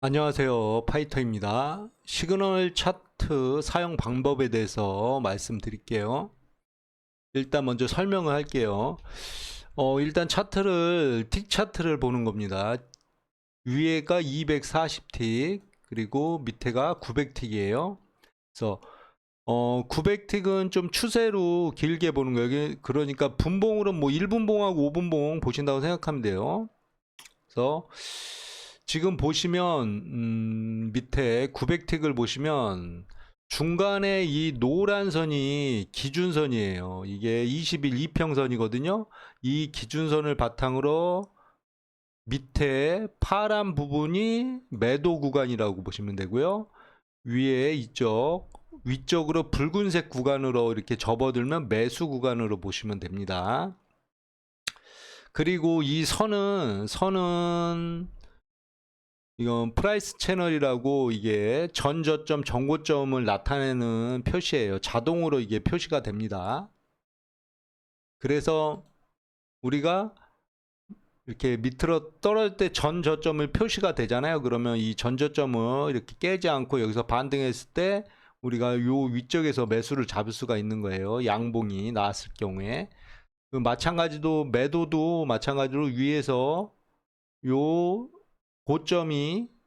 안녕하세요. 파이터입니다. 시그널 차트 사용 방법에 대해서 말씀드릴게요. 일단 먼저 설명을 할게요. 일단 차트를 틱 차트를 보는 겁니다. 위에가 240틱 그리고 밑에가 900틱이에요. 그래서 900틱은 좀 추세로 길게 보는 거예요. 그러니까 분봉으로 뭐 1분봉하고 5분봉 보신다고 생각하면 돼요. 그래서 지금 보시면 밑에 900틱을 보시면 중간에 이 노란 선이 기준선이에요. 이게 20일 이평선이거든요. 이 기준선을 바탕으로 밑에 파란 부분이 매도 구간이라고 보시면 되고요. 위에 이쪽 위쪽으로 붉은색 구간으로 이렇게 접어들면 매수 구간으로 보시면 됩니다. 그리고 이 선은 이건 프라이스 채널이라고 이게 전저점, 전고점을 나타내는 표시예요. 자동으로 이게 표시가 됩니다. 그래서 우리가 이렇게 밑으로 떨어질 때 전저점을 표시가 되잖아요. 그러면 이 전저점을 이렇게 깨지 않고 여기서 반등했을 때 우리가 요 위쪽에서 매수를 잡을 수가 있는 거예요. 양봉이 나왔을 경우에. 마찬가지로 매도도 마찬가지로 위에서 요 고점을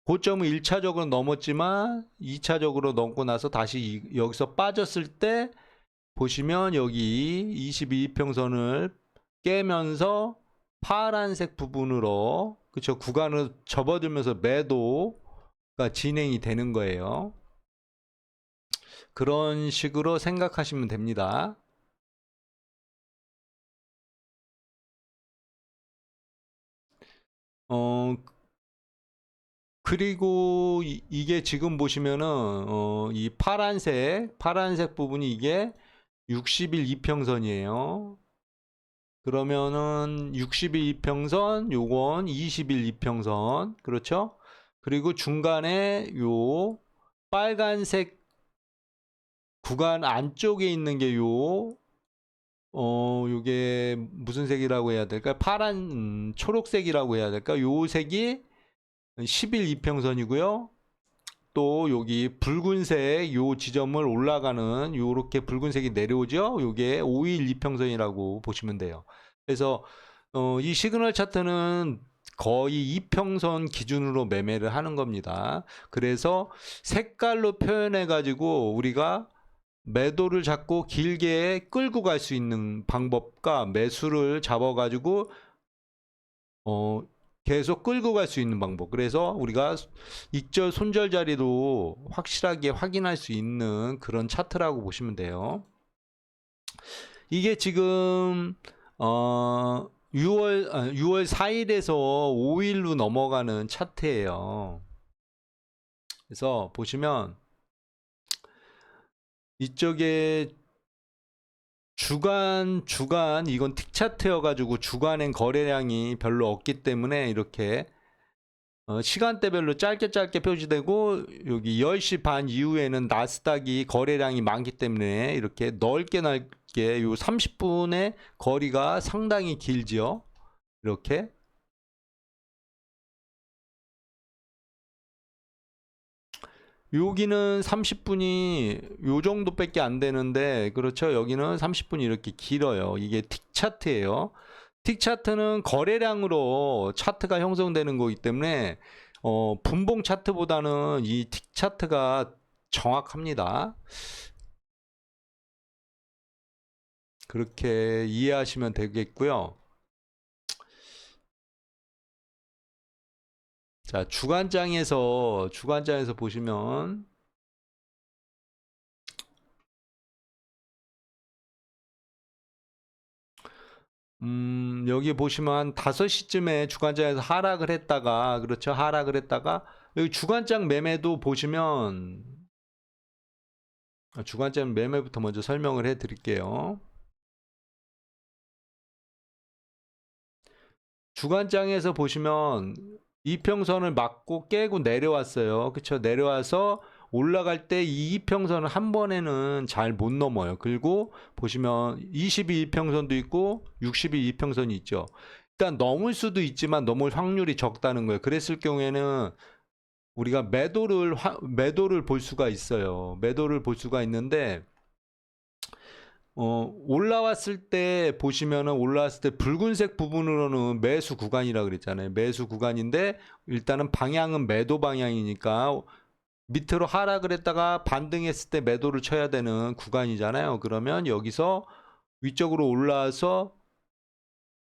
1차적으로 넘었지만 2차적으로 넘고 나서 다시 여기서 빠졌을 때 보시면 여기 22평선을 깨면서 파란색 부분으로 그쵸 구간을 접어들면서 매도가 진행이 되는 거예요. 그런 식으로 생각하시면 됩니다. 그리고 이게 지금 보시면은 이 파란색 부분이 이게 60일 이평선이에요. 그러면은 60일 이평선, 요건 20일 이평선, 그렇죠? 그리고 중간에 요 빨간색 구간 안쪽에 있는 게 요게 무슨 색이라고 해야 될까? 파란, 초록색이라고 해야 될까? 요 색이 10일 이평선이고요. 또 여기 붉은색 요 지점을 올라가는 요렇게 붉은색이 내려오죠. 요게 5일 이평선이라고 보시면 돼요. 그래서 이 시그널 차트는 거의 이평선 기준으로 매매를 하는 겁니다. 그래서 색깔로 표현해 가지고 우리가 매도를 잡고 길게 끌고 갈 수 있는 방법과 매수를 잡아 가지고 계속 끌고 갈 수 있는 방법. 그래서 우리가 익절 손절 자리도 확실하게 확인할 수 있는 그런 차트라고 보시면 돼요. 이게 지금 6월 4일에서 5일로 넘어가는 차트예요. 그래서 보시면 이쪽에 주간 이건 틱 차트여 가지고 주간엔 거래량이 별로 없기 때문에 이렇게 시간대별로 짧게 표시되고 여기 10시 반 이후에는 나스닥이 거래량이 많기 때문에 이렇게 넓게 요 30분의 거리가 상당히 길지요. 이렇게 여기는 30분이 요 정도밖에 안 되는데 그렇죠. 여기는 30분이 이렇게 길어요. 이게 틱 차트예요. 틱 차트는 거래량으로 차트가 형성되는 거기 때문에 분봉 차트보다는 이 틱 차트가 정확합니다. 그렇게 이해하시면 되겠고요. 자, 주간장에서 보시면 여기 보시면 한 5시쯤에 주간장에서 하락을 했다가 그렇죠. 하락을 했다가 여기 주간장 매매도 보시면 주간장 매매부터 먼저 설명을 해 드릴게요. 주간장에서 보시면 이평선을 맞고 깨고 내려왔어요. 그쵸? 내려와서 올라갈 때 이 이평선을 한 번에는 잘 못 넘어요. 그리고 보시면 22 이평선도 있고 60이 이평선이 있죠. 일단 넘을 수도 있지만 넘을 확률이 적다는 거예요. 그랬을 경우에는 우리가 매도를 볼 수가 있어요. 매도를 볼 수가 있는데 올라왔을 때 보시면은 올라왔을 때 붉은색 부분으로는 매수 구간이라 그랬잖아요. 매수 구간인데 일단은 방향은 매도 방향이니까 밑으로 하락을 했다가 반등했을 때 매도를 쳐야 되는 구간이잖아요. 그러면 여기서 위쪽으로 올라와서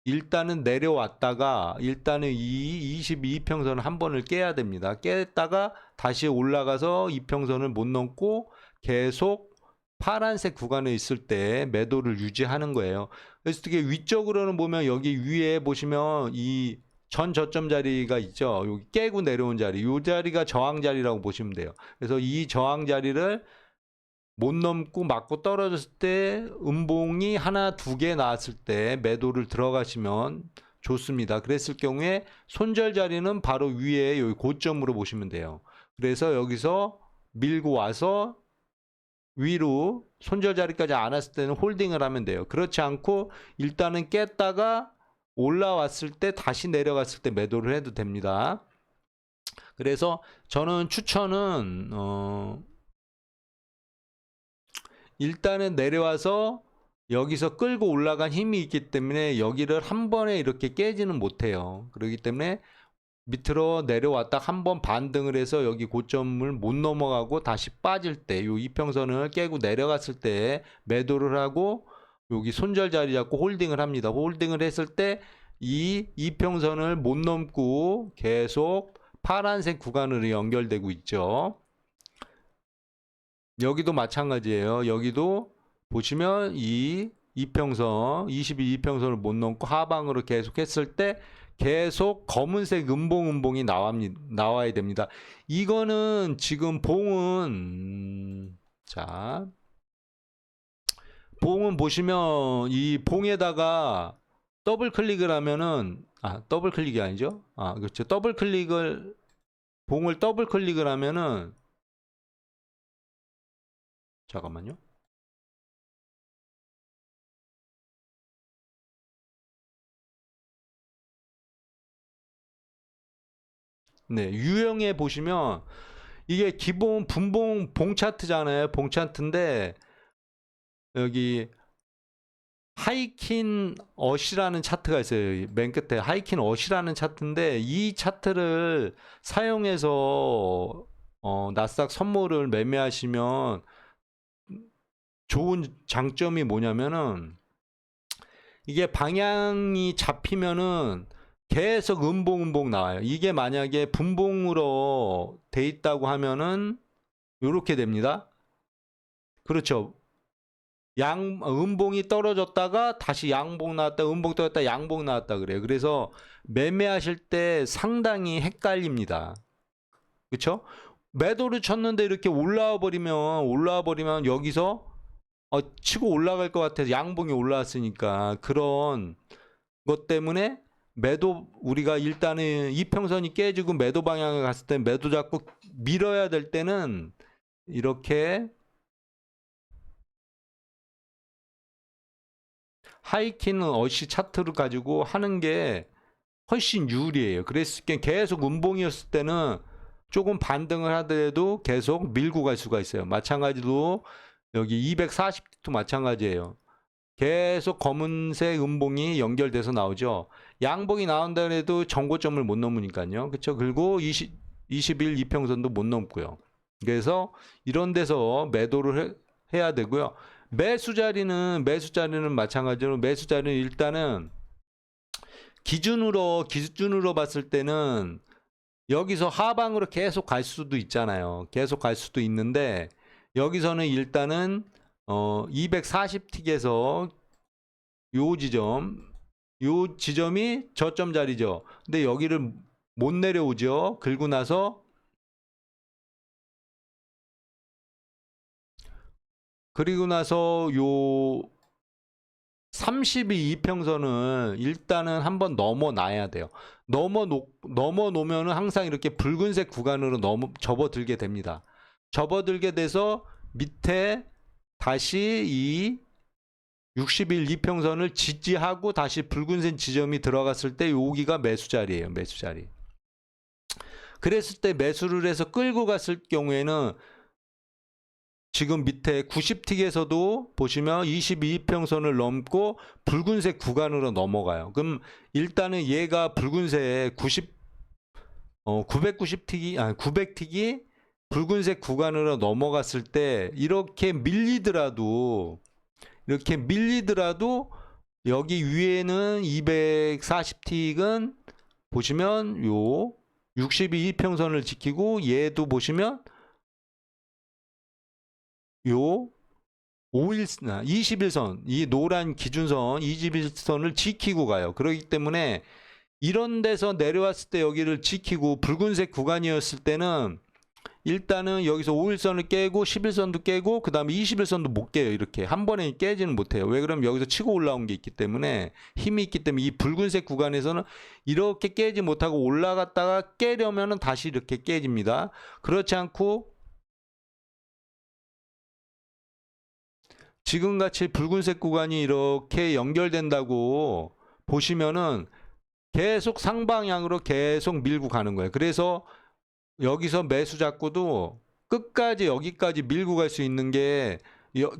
일단은 내려왔다가 일단은 이 22평선을 한 번을 깨야 됩니다. 깼다가 다시 올라가서 이평선을 못 넘고 계속 파란색 구간에 있을 때 매도를 유지하는 거예요. 그래서 어떻게 위쪽으로는 보면 여기 위에 보시면 이 전 저점 자리가 있죠. 여기 깨고 내려온 자리, 이 자리가 저항 자리라고 보시면 돼요. 그래서 이 저항 자리를 못 넘고 맞고 떨어졌을 때 음봉이 하나 두 개 나왔을 때 매도를 들어가시면 좋습니다. 그랬을 경우에 손절 자리는 바로 위에 여기 고점으로 보시면 돼요. 그래서 여기서 밀고 와서 위로 손절 자리까지 안 왔을 때는 홀딩을 하면 돼요. 그렇지 않고 일단은 깼다가 올라왔을 때 다시 내려갔을 때 매도를 해도 됩니다. 그래서 저는 추천은 일단은 내려와서 여기서 끌고 올라간 힘이 있기 때문에 여기를 한 번에 이렇게 깨지는 못해요. 그렇기 때문에 밑으로 내려왔다 한 번 반등을 해서 여기 고점을 못 넘어가고 다시 빠질 때 요 이평선을 깨고 내려갔을 때 매도를 하고 여기 손절 자리 잡고 홀딩을 합니다. 홀딩을 했을 때 이 이평선을 못 넘고 계속 파란색 구간으로 연결되고 있죠. 여기도 마찬가지예요. 여기도 보시면 이 이평선 22이평선을 못 넘고 하방으로 계속 했을 때 계속 검은색 음봉이 나와야 됩니다. 이거는 지금 봉은 자 봉은 보시면 이 봉에다가 더블 클릭을 하면은 더블 클릭이 아니죠? 그렇죠. 봉을 더블 클릭을 하면은 잠깐만요. 네, 유형에 보시면 이게 기본 분봉 봉 차트잖아요. 봉 차트인데 여기 하이킨 어시라는 차트가 있어요. 맨 끝에 하이킨 어시라는 차트인데 이 차트를 사용해서 나스닥 선물을 매매하시면 좋은 장점이 뭐냐면은 이게 방향이 잡히면은 계속 음봉 나와요. 이게 만약에 분봉으로 돼 있다고 하면은 이렇게 됩니다. 그렇죠. 음봉이 떨어졌다가 다시 양봉 나왔다, 음봉 떨어졌다, 양봉 나왔다 그래요. 그래서 매매하실 때 상당히 헷갈립니다. 그렇죠? 매도를 쳤는데 이렇게 올라와 버리면 여기서 치고 올라갈 것 같아서 양봉이 올라왔으니까 그런 것 때문에 매도 우리가 일단은 이평선이 깨지고 매도 방향에 갔을 때 매도 잡고 밀어야 될 때는 이렇게 하이키는 어시 차트를 가지고 하는 게 훨씬 유리해요. 그랬을 때 계속 음봉이었을 때는 조금 반등을 하더라도 계속 밀고 갈 수가 있어요. 마찬가지로 여기 240도 마찬가지예요. 계속 검은색 음봉이 연결돼서 나오죠. 양봉이 나온다 해도 정고점을 못 넘으니까요. 그렇죠? 그리고 21 이평선도 못 넘고요. 그래서 이런 데서 매도를 해야 되고요. 매수 자리는 마찬가지로 매수 자리는 일단은 기준으로 봤을 때는 여기서 하방으로 계속 갈 수도 있잖아요. 계속 갈 수도 있는데 여기서는 일단은 240틱에서 요 지점이 저점 자리죠. 근데 여기를 못 내려오죠. 긁고 나서 그리고 나서 요 32 이평선을 일단은 한번 넘어 놔야 돼요. 넘어 놓으면은 항상 이렇게 붉은색 구간으로 접어들게 됩니다. 접어들게 돼서 밑에 다시 이 60일 이평선을 지지하고 다시 붉은색 지점이 들어갔을 때 여기가 매수 자리예요. 매수 자리. 그랬을 때 매수를 해서 끌고 갔을 경우에는 지금 밑에 90틱에서도 보시면 22평선을 넘고 붉은색 구간으로 넘어가요. 그럼 일단은 얘가 붉은색 900틱이 붉은색 구간으로 넘어갔을 때 이렇게 밀리더라도 여기 위에는 240틱은 보시면 요 62평선을 지키고 얘도 보시면 요 21선 이 노란 기준선 21선을 지키고 가요. 그렇기 때문에 이런 데서 내려왔을 때 여기를 지키고 붉은색 구간이었을 때는 일단은 여기서 5일선을 깨고 11선도 깨고 그 다음에 21선도 못 깨요. 이렇게 한 번에 깨지는 못해요. 왜 그러면 여기서 치고 올라온 게 있기 때문에 힘이 있기 때문에 이 붉은색 구간에서는 이렇게 깨지 못하고 올라갔다가 깨려면은 다시 이렇게 깨집니다. 그렇지 않고 지금같이 붉은색 구간이 이렇게 연결된다고 보시면은 계속 상방향으로 계속 밀고 가는 거예요. 그래서 여기서 매수 잡고도 끝까지 여기까지 밀고 갈 수 있는 게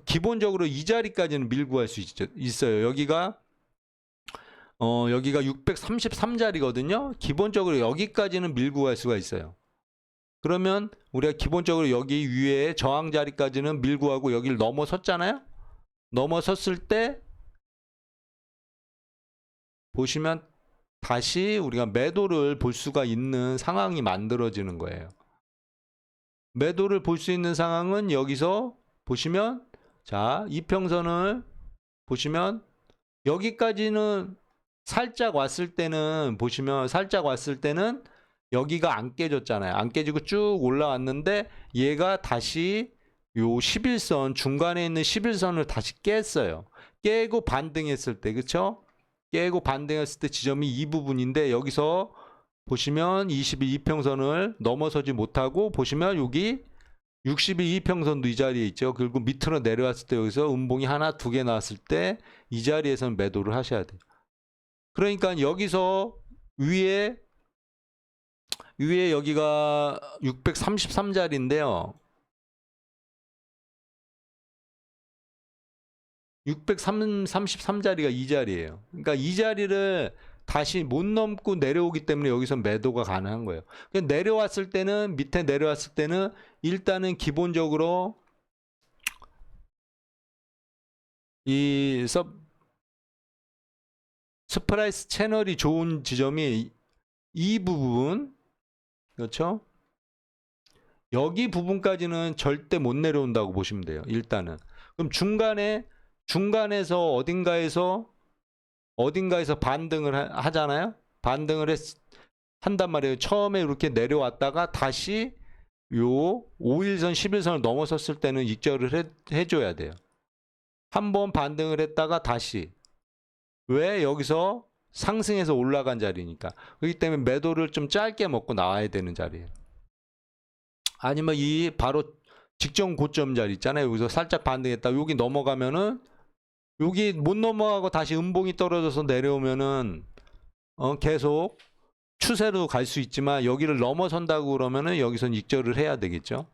기본적으로 이 자리까지는 밀고 갈 수 있어요. 여기가 633자리거든요. 기본적으로 여기까지는 밀고 갈 수가 있어요. 그러면 우리가 기본적으로 여기 위에 저항 자리까지는 밀고 가고 여기를 넘어섰잖아요. 넘어섰을 때 보시면 다시 우리가 매도를 볼 수가 있는 상황이 만들어지는 거예요. 매도를 볼 수 있는 상황은 여기서 보시면 자, 이평선을 보시면 여기까지는 살짝 왔을 때는 보시면 살짝 왔을 때는 여기가 안 깨졌잖아요. 안 깨지고 쭉 올라왔는데 얘가 다시 요 11선 중간에 있는 11선을 다시 깼어요. 깨고 반등했을 때 그쵸? 깨고 반등했을 때 지점이 이 부분인데 여기서 보시면 22평선을 넘어서지 못하고 보시면 여기 62평선도 이 자리에 있죠. 그리고 밑으로 내려왔을 때 여기서 음봉이 하나 두 개 나왔을 때 이 자리에서는 매도를 하셔야 돼요. 그러니까 여기서 위에 여기가 633자리인데요. 633자리가 이 자리예요. 그러니까 이 자리를 다시 못 넘고 내려오기 때문에 여기서 매도가 가능한 거예요. 내려왔을 때는 밑에 내려왔을 때는 일단은 기본적으로 이 스프라이스 채널이 좋은 지점이 이 부분 그렇죠? 여기 부분까지는 절대 못 내려온다고 보시면 돼요. 일단은 그럼 중간에서 어딘가에서 반등을 하잖아요. 반등을 한단 말이에요. 처음에 이렇게 내려왔다가 다시 요 5일선 11선을 넘어섰을 때는 익절을 해줘야 돼요. 한번 반등을 했다가 다시 왜 여기서 상승해서 올라간 자리니까 그렇기 때문에 매도를 좀 짧게 먹고 나와야 되는 자리예요. 아니면 이 바로 직전 고점 자리 있잖아요. 여기서 살짝 반등했다 여기 넘어가면은 여기 못 넘어가고 다시 음봉이 떨어져서 내려오면은 계속 추세로 갈 수 있지만 여기를 넘어선다고 그러면은 여기선 익절을 해야 되겠죠.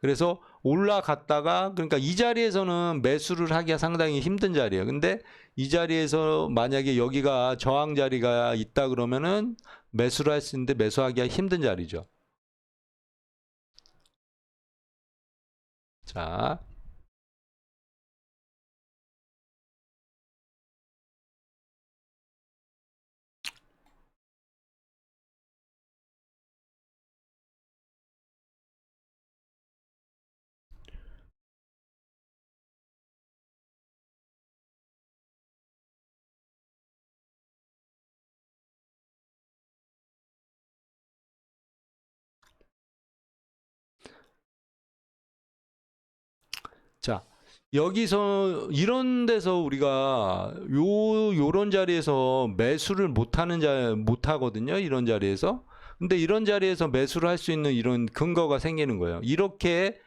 그래서 올라갔다가 그러니까 이 자리에서는 매수를 하기가 상당히 힘든 자리예요. 근데 이 자리에서 만약에 여기가 저항 자리가 있다 그러면은 매수를 할 수 있는데 매수하기가 힘든 자리죠. 자. 자, 여기서 이런 데서 우리가 요런 자리에서 매수를 못 하거든요. 이런 자리에서. 근데 이런 자리에서 매수를 할 수 있는 이런 근거가 생기는 거예요. 이렇게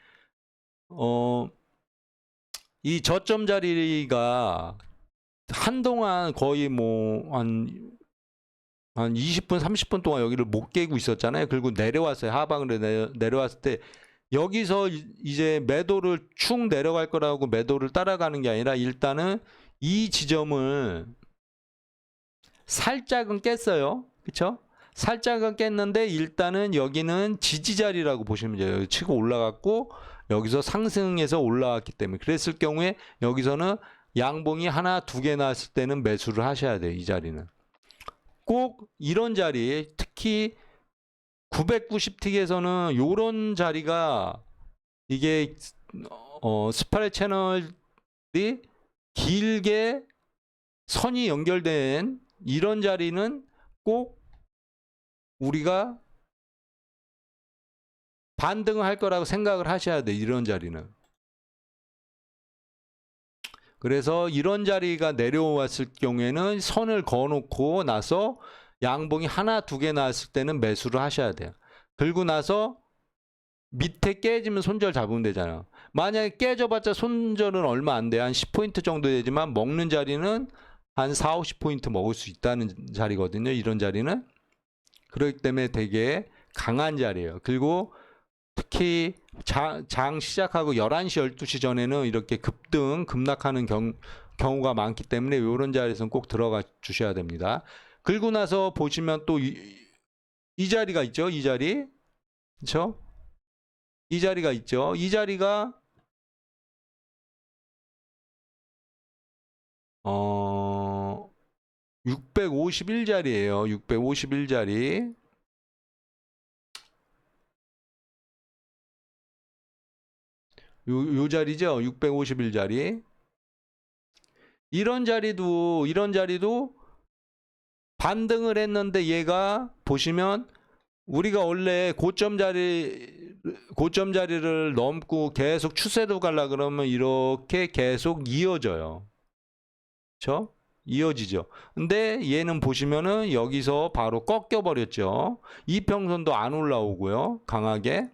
이 저점 자리가 한동안 거의 뭐 한 20분, 30분 동안 여기를 못 깨고 있었잖아요. 그리고 내려왔어요. 하방으로 내려왔을 때 여기서 이제 매도를 축 내려갈 거라고 매도를 따라가는 게 아니라 일단은 이 지점을 살짝은 깼어요. 그쵸? 살짝은 깼는데 일단은 여기는 지지 자리라고 보시면 돼요. 여기 치고 올라갔고 여기서 상승해서 올라왔기 때문에 그랬을 경우에 여기서는 양봉이 하나, 두 개 나왔을 때는 매수를 하셔야 돼요. 이 자리는. 꼭 이런 자리, 특히 990틱에서는 이런 자리가 이게 스파레 채널이 길게 선이 연결된 이런 자리는 꼭 우리가 반등을 할 거라고 생각을 하셔야 돼. 이런 자리는. 그래서 이런 자리가 내려왔을 경우에는 선을 그어놓고 나서 양봉이 하나, 두 개 나왔을 때는 매수를 하셔야 돼요. 그리고 나서 밑에 깨지면 손절 잡으면 되잖아요. 만약에 깨져봤자 손절은 얼마 안 돼요. 한 10포인트 정도 되지만 먹는 자리는 한 4, 50포인트 먹을 수 있다는 자리거든요. 이런 자리는. 그렇기 때문에 되게 강한 자리예요. 그리고 특히 장 시작하고 11시, 12시 전에는 이렇게 급락하는 경우가 많기 때문에 이런 자리에서는 꼭 들어가 주셔야 됩니다. 그리고 나서 보시면 또 이 자리가 있죠. 이 자리. 그렇죠? 이 자리가 있죠. 이 자리가 651자리예요. 651자리. 요 자리죠. 651자리. 이런 자리도 반등을 했는데 얘가 보시면 우리가 원래 고점 자리를 넘고 계속 추세로 가려 그러면 이렇게 계속 이어져요. 그렇죠? 이어지죠. 근데 얘는 보시면은 여기서 바로 꺾여 버렸죠. 이평선도 안 올라오고요. 강하게.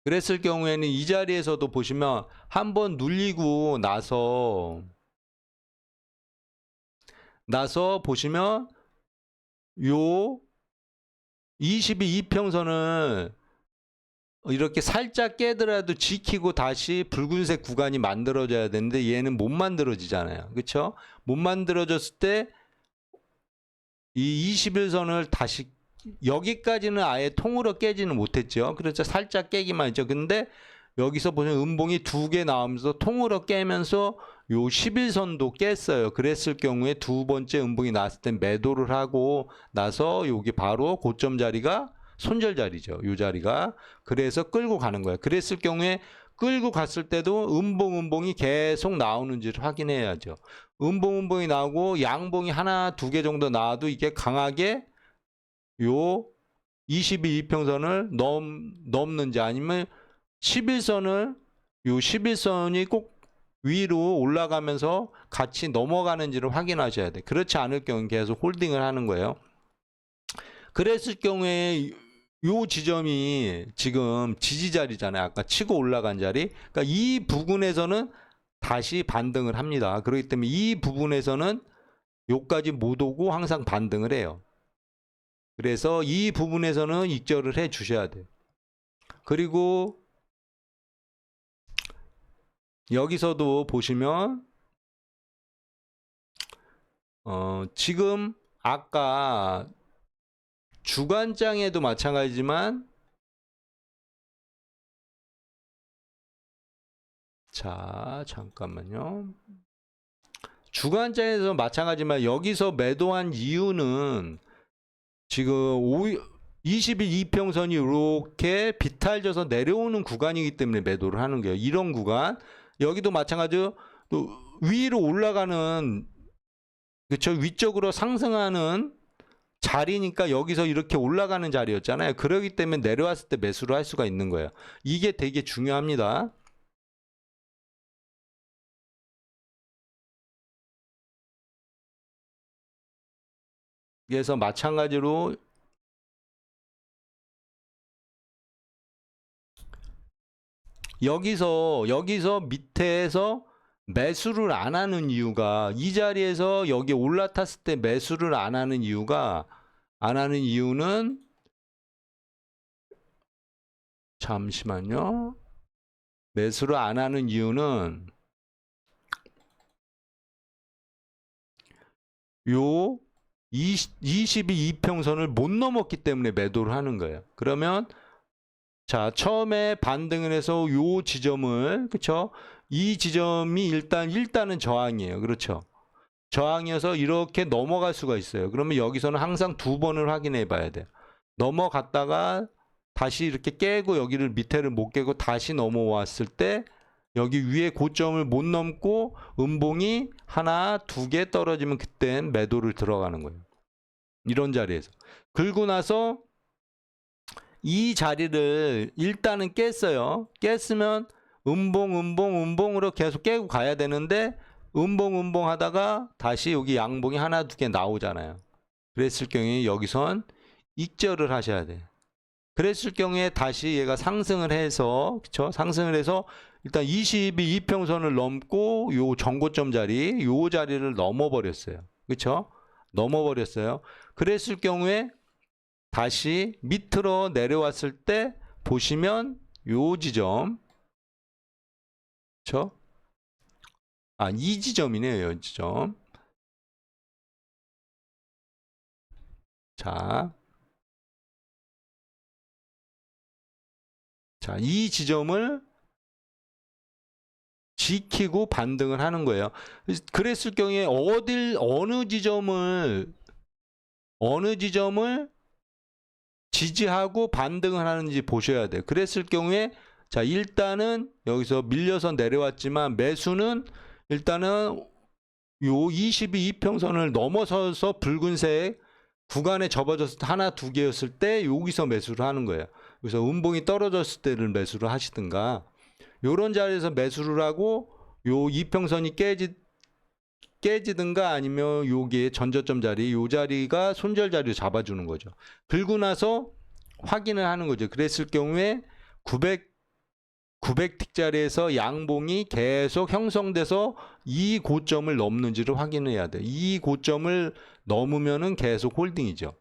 그랬을 경우에는 이 자리에서도 보시면 한번 눌리고 나서 보시면 요 22이평선을 이렇게 살짝 깨더라도 지키고 다시 붉은색 구간이 만들어져야 되는데 얘는 못 만들어지잖아요. 그렇죠? 못 만들어졌을 때 이 21선을 다시 여기까지는 아예 통으로 깨지는 못했죠. 그렇죠. 살짝 깨기만 했죠. 근데 여기서 보면 음봉이 두 개 나오면서 통으로 깨면서 요 11선도 깼어요. 그랬을 경우에 두 번째 음봉이 나왔을 때 매도를 하고 나서 여기 바로 고점 자리가 손절 자리죠. 요 자리가. 그래서 끌고 가는 거예요. 그랬을 경우에 끌고 갔을 때도 음봉이 계속 나오는지를 확인해야죠. 음봉이 나오고 양봉이 하나, 두 개 정도 나와도 이게 강하게 요 22이평선을 넘는지 아니면 11선을 요 11선이 꼭 위로 올라가면서 같이 넘어가는지를 확인하셔야 돼. 그렇지 않을 경우는 계속 홀딩을 하는 거예요. 그랬을 경우에 요 지점이 지금 지지 자리잖아요. 아까 치고 올라간 자리. 그러니까 이 부분에서는 다시 반등을 합니다. 그렇기 때문에 이 부분에서는 요까지 못 오고 항상 반등을 해요. 그래서 이 부분에서는 익절을 해 주셔야 돼요. 그리고 여기서도 보시면 지금 아까 주간장에도 마찬가지지만 자 잠깐만요. 주간장에서 마찬가지지만 여기서 매도한 이유는 지금 22이평선이 이렇게 비탈져서 내려오는 구간이기 때문에 매도를 하는 거예요. 이런 구간. 여기도 마찬가지로 또 위로 올라가는 그렇죠. 위쪽으로 상승하는 자리니까 여기서 이렇게 올라가는 자리였잖아요. 그러기 때문에 내려왔을 때 매수를 할 수가 있는 거예요. 이게 되게 중요합니다. 그래서 마찬가지로 여기서 밑에서 매수를 안 하는 이유가, 이 자리에서 여기 올라탔을 때 매수를 안 하는 이유는 잠시만요. 매수를 안 하는 이유는 요 22 이평선을 못 넘었기 때문에 매도를 하는 거예요. 그러면 자, 처음에 반등을 해서 요 지점을, 그쵸? 이 지점이 일단은 저항이에요. 그렇죠? 저항이어서 이렇게 넘어갈 수가 있어요. 그러면 여기서는 항상 두 번을 확인해 봐야 돼요. 넘어갔다가 다시 이렇게 깨고 여기를 밑에를 못 깨고 다시 넘어왔을 때 여기 위에 고점을 못 넘고 음봉이 하나, 두 개 떨어지면 그땐 매도를 들어가는 거예요. 이런 자리에서. 그리고 나서 이 자리를 일단은 깼어요. 깼으면 음봉으로 계속 깨고 가야 되는데 음봉 하다가 다시 여기 양봉이 하나, 두 개 나오잖아요. 그랬을 경우에 여기선 익절을 하셔야 돼요. 그랬을 경우에 다시 얘가 상승을 해서, 그쵸? 상승을 해서 일단 22 이평선을 넘고 요 전고점 자리, 요 자리를 넘어버렸어요. 그쵸? 넘어버렸어요. 그랬을 경우에 다시 밑으로 내려왔을 때 보시면 요 지점, 그쵸? 이 지점이네요. 이 지점. 자, 이 지점을 지키고 반등을 하는 거예요. 그랬을 경우에 어느 지점을 지지하고 반등을 하는지 보셔야 돼요. 그랬을 경우에 자, 일단은 여기서 밀려서 내려왔지만 매수는 일단은 요 22 이평선을 넘어서서 붉은색 구간에 접어졌을 때 하나, 두 개였을 때 여기서 매수를 하는 거예요. 그래서 음봉이 떨어졌을 때를 매수를 하시든가, 요런 자리에서 매수를 하고 요 이평선이 깨지든가 아니면 요게 전저점 자리, 요 자리가 손절 자리를 잡아주는 거죠. 그리고 나서 확인을 하는 거죠. 그랬을 경우에 900틱 자리에서 양봉이 계속 형성돼서 이 고점을 넘는지를 확인해야 돼요. 이 고점을 넘으면은 계속 홀딩이죠.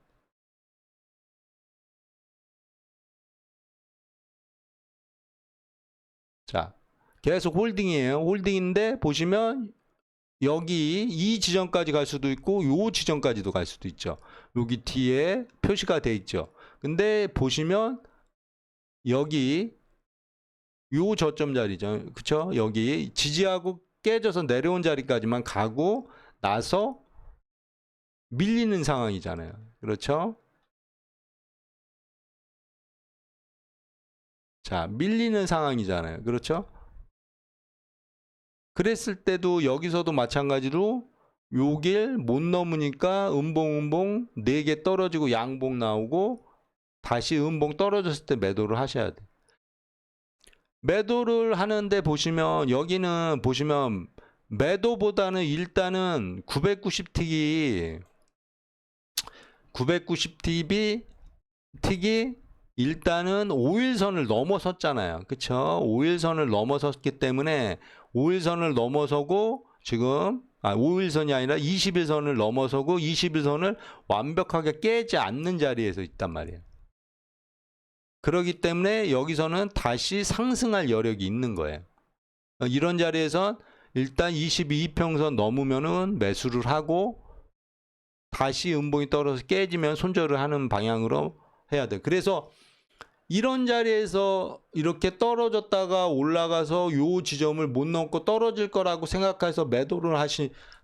자, 계속 홀딩이에요. 홀딩인데 보시면 여기 이 지점까지 갈 수도 있고 요 지점까지도 갈 수도 있죠. 여기 뒤에 표시가 돼 있죠. 근데 보시면 여기 요 저점 자리죠. 그쵸? 여기 지지하고 깨져서 내려온 자리까지만 가고 나서 밀리는 상황이잖아요. 그렇죠? 자, 밀리는 상황이잖아요. 그렇죠? 그랬을 때도 여기서도 마찬가지로 요 길 못 넘으니까 음봉 4개 떨어지고 양봉 나오고 다시 음봉 떨어졌을 때 매도를 하셔야 돼요. 매도를 하는데 보시면 여기는 보시면 매도보다는 일단은 990틱이 일단은 5일선을 넘어섰잖아요. 그쵸? 5일선을 넘어섰기 때문에 5일선을 넘어서고 지금 5일선이 아니라 21선을 넘어서고 21선을 완벽하게 깨지 않는 자리에서 있단 말이에요. 그렇기 때문에 여기서는 다시 상승할 여력이 있는 거예요. 이런 자리에선 일단 22이평선 넘으면은 매수를 하고 다시 음봉이 떨어져서 깨지면 손절을 하는 방향으로 해야 돼요. 그래서 이런 자리에서 이렇게 떨어졌다가 올라가서 요 지점을 못 넘고 떨어질 거라고 생각해서 매도를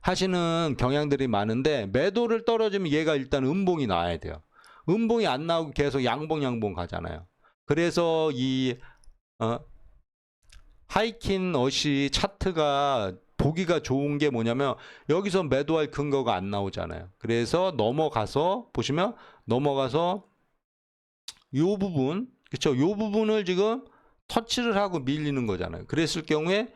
하시는 경향들이 많은데, 매도를 떨어지면 얘가 일단 음봉이 나와야 돼요. 음봉이 안 나오고 계속 양봉 가잖아요. 그래서 이 하이킨 어시 차트가 보기가 좋은 게 뭐냐면 여기서 매도할 근거가 안 나오잖아요. 그래서 넘어가서 보시면 요 부분, 그쵸? 요 부분을 지금 터치를 하고 밀리는 거잖아요. 그랬을 경우에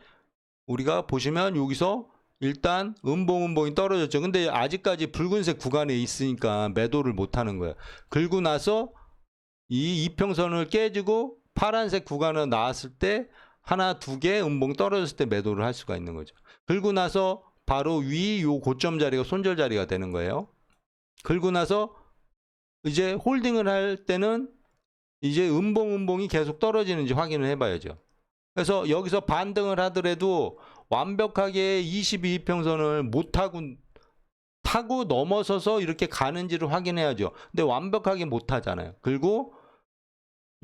우리가 보시면 여기서 일단 음봉이 떨어졌죠. 근데 아직까지 붉은색 구간에 있으니까 매도를 못 하는 거예요. 그리고 나서 이 이평선을 깨지고 파란색 구간으로 나왔을 때 하나, 두 개 음봉 떨어졌을 때 매도를 할 수가 있는 거죠. 그리고 나서 바로 위 요 고점 자리가 손절 자리가 되는 거예요. 그리고 나서 이제 홀딩을 할 때는 이제 음봉이 계속 떨어지는지 확인을 해봐야죠. 그래서 여기서 반등을 하더라도 완벽하게 22이평선을 못 타고 넘어서서 이렇게 가는지를 확인해야죠. 근데 완벽하게 못 하잖아요. 그리고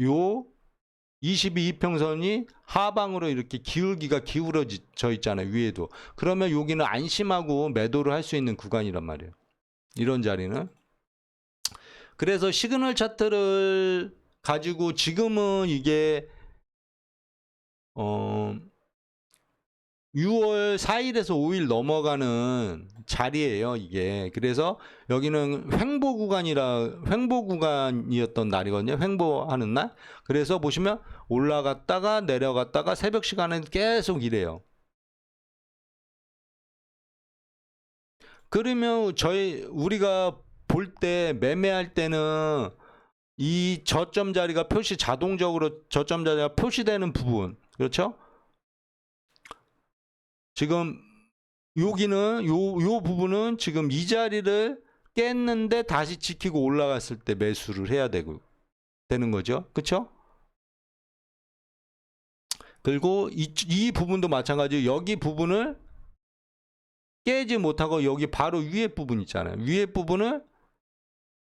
요 22이평선이 하방으로 이렇게 기울어져 있잖아요. 위에도. 그러면 여기는 안심하고 매도를 할 수 있는 구간이란 말이에요. 이런 자리는. 그래서 시그널 차트를 가지고 지금은 이게 6월 4일에서 5일 넘어가는 자리예요, 이게. 그래서 여기는 횡보 구간이었던 날이거든요. 횡보하는 날. 그래서 보시면 올라갔다가 내려갔다가 새벽 시간에 계속 이래요. 그러면 우리가 볼 때 매매할 때는 이 저점 자리가 자동적으로 저점 자리가 표시되는 부분. 그렇죠? 지금 여기는 요 부분은 지금 이 자리를 깼는데 다시 지키고 올라갔을 때 매수를 해야 되는 거죠. 그렇죠? 그리고 이 부분도 마찬가지로 여기 부분을 깨지 못하고 여기 바로 위에 부분 있잖아요. 위에 부분을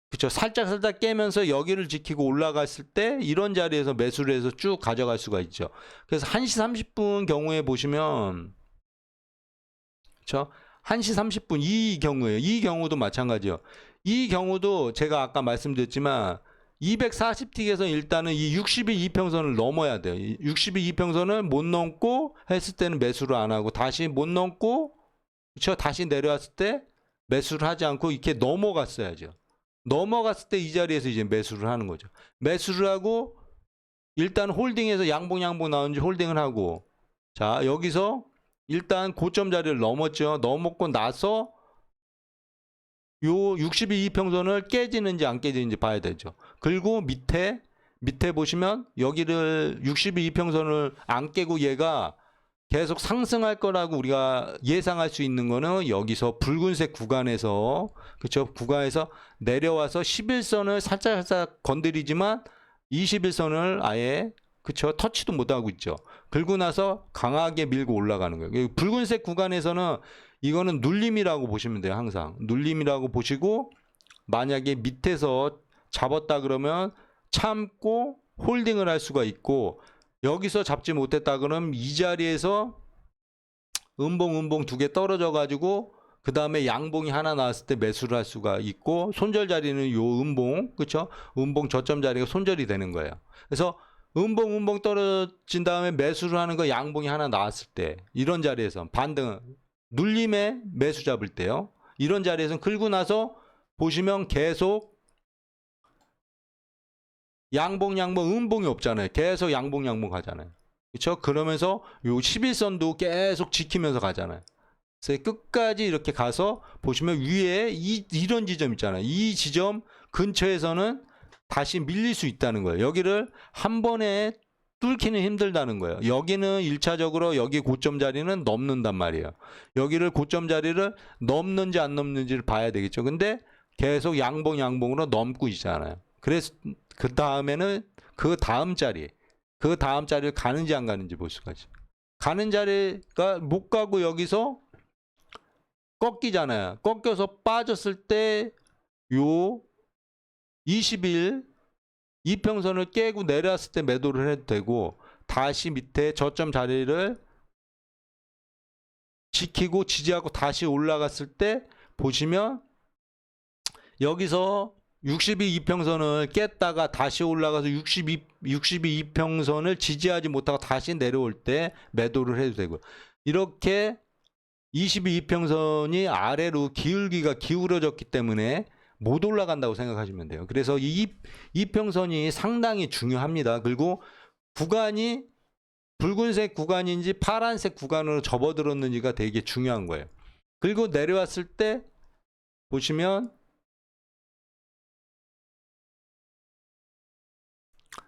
그쵸, 살짝 깨면서 여기를 지키고 올라갔을 때 이런 자리에서 매수를 해서 쭉 가져갈 수가 있죠. 그래서 1시 30분 경우에 보시면 그쵸, 1시 30분 이 경우에요. 이 경우도 마찬가지예요. 이 경우도 제가 아까 말씀드렸지만 240틱에서 일단은 이 62이평선을 넘어야 돼요. 62이평선을 못 넘고 했을 때는 매수를 안 하고 다시 못 넘고 그쵸, 다시 내려왔을 때 매수를 하지 않고 이렇게 넘어갔어야죠. 넘어갔을 때 이 자리에서 이제 매수를 하는 거죠. 매수를 하고 일단 홀딩해서 양봉 나오는지 홀딩을 하고, 자 여기서 일단 고점 자리를 넘었죠. 넘었고 나서 요 62이평선을 깨지는지 안 깨지는지 봐야 되죠. 그리고 밑에 보시면 여기를 62이평선을 안 깨고 얘가 계속 상승할 거라고 우리가 예상할 수 있는 거는 여기서 붉은색 구간에서 그렇죠? 구간에서 내려와서 11선을 살짝 건드리지만 21선을 아예 그렇죠? 터치도 못 하고 있죠. 그리고 나서 강하게 밀고 올라가는 거예요. 붉은색 구간에서는 이거는 눌림이라고 보시면 돼요. 항상 눌림이라고 보시고 만약에 밑에서 잡았다 그러면 참고 홀딩을 할 수가 있고 여기서 잡지 못했다 그러면 이 자리에서 음봉 두 개 떨어져 가지고 그 다음에 양봉이 하나 나왔을 때 매수를 할 수가 있고 손절 자리는 요 음봉 그렇죠? 음봉 저점 자리가 손절이 되는 거예요. 그래서 음봉 떨어진 다음에 매수를 하는 거 양봉이 하나 나왔을 때 이런 자리에서 반등 눌림에 매수 잡을 때요. 이런 자리에서 끌고 나서 보시면 계속 양봉 음봉이 없잖아요. 계속 양봉 가잖아요. 그렇죠? 그러면서 요 11선도 계속 지키면서 가잖아요. 그래서 끝까지 이렇게 가서 보시면 위에 이런 지점 있잖아요. 이 지점 근처에서는 다시 밀릴 수 있다는 거예요. 여기를 한 번에 뚫기는 힘들다는 거예요. 여기는 1차적으로 여기 고점 자리는 넘는단 말이에요. 여기를 고점 자리를 넘는지 안 넘는지를 봐야 되겠죠. 근데 계속 양봉으로 넘고 있잖아요. 그래서 그 다음에는 그 다음 자리를 가는지 안 가는지 볼 수가 있어요. 가는 자리가 못 가고 여기서 꺾이잖아요. 꺾여서 빠졌을 때 요 20일 이평선을 깨고 내려왔을 때 매도를 해도 되고 다시 밑에 저점 자리를 지키고 지지하고 다시 올라갔을 때 보시면 여기서 62이평선을 깼다가 다시 올라가서 62이평선을 지지하지 못하고 다시 내려올 때 매도를 해도 되고 이렇게 22이평선이 아래로 기울어졌기 때문에 못 올라간다고 생각하시면 돼요. 그래서 이 이평선이 상당히 중요합니다. 그리고 구간이 붉은색 구간인지 파란색 구간으로 접어들었는지가 되게 중요한 거예요. 그리고 내려왔을 때 보시면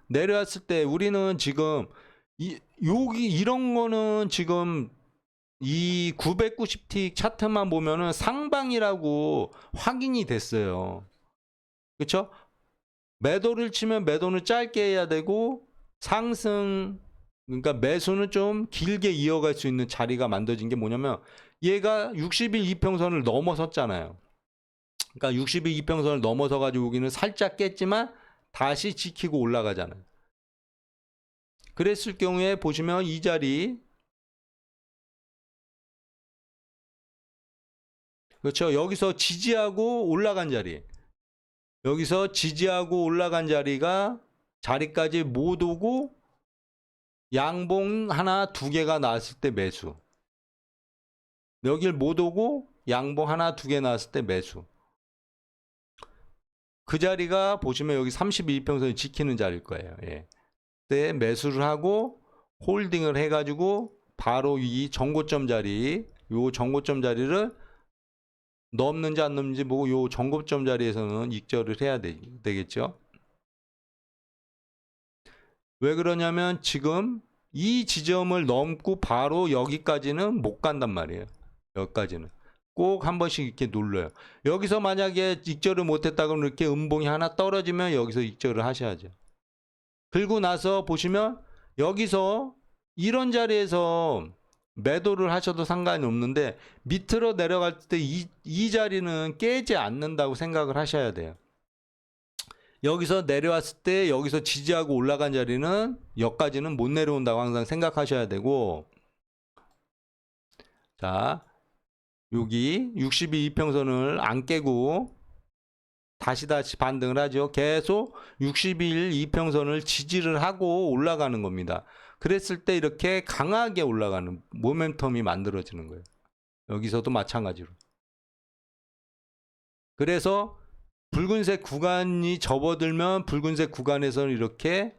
내려왔을 때 우리는 지금 여기 이런 거는 지금 이 990틱 차트만 보면은 상방이라고 확인이 됐어요. 그렇죠? 매도를 치면 매도는 짧게 해야 되고 상승 그러니까 매수는 좀 길게 이어갈 수 있는 자리가 만들어진 게 뭐냐면 얘가 60일 이평선을 넘어섰잖아요. 그러니까 60일 이평선을 넘어서 가지고 여기는 살짝 깼지만 다시 지키고 올라가잖아요. 그랬을 경우에 보시면 이 자리 그렇죠. 여기서 지지하고 올라간 자리. 여기서 지지하고 올라간 자리까지 못 오고 양봉 하나 두 개가 나왔을 때 매수. 여길 못 오고 양봉 하나 두 개 나왔을 때 매수. 그 자리가 보시면 여기 32평선이 지키는 자리일 거예요. 예. 그때 매수를 하고 홀딩을 해가지고 바로 이 정고점 자리, 요 정고점 자리를 넘는지 안 넘는지 보고 요 정고점 자리에서는 익절을 해야 되겠죠. 왜 그러냐면 지금 이 지점을 넘고 바로 여기까지는 못 간단 말이에요. 여기까지는 꼭 한 번씩 이렇게 눌러요. 여기서 만약에 익절을 못했다 그러면 이렇게 음봉이 하나 떨어지면 여기서 익절을 하셔야죠. 그리고 나서 보시면 여기서 이런 자리에서 매도를 하셔도 상관이 없는데 밑으로 내려갈 때 이 자리는 깨지 않는다고 생각을 하셔야 돼요. 여기서 내려왔을 때 여기서 지지하고 올라간 자리는 여기까지는 못 내려온다고 항상 생각하셔야 되고, 자 여기 62 이평선을 안 깨고 다시 반등을 하죠. 계속 60일 이평선을 지지를 하고 올라가는 겁니다. 그랬을 때 이렇게 강하게 올라가는 모멘텀이 만들어지는 거예요. 여기서도 마찬가지로. 그래서 붉은색 구간이 접어들면 붉은색 구간에서는 이렇게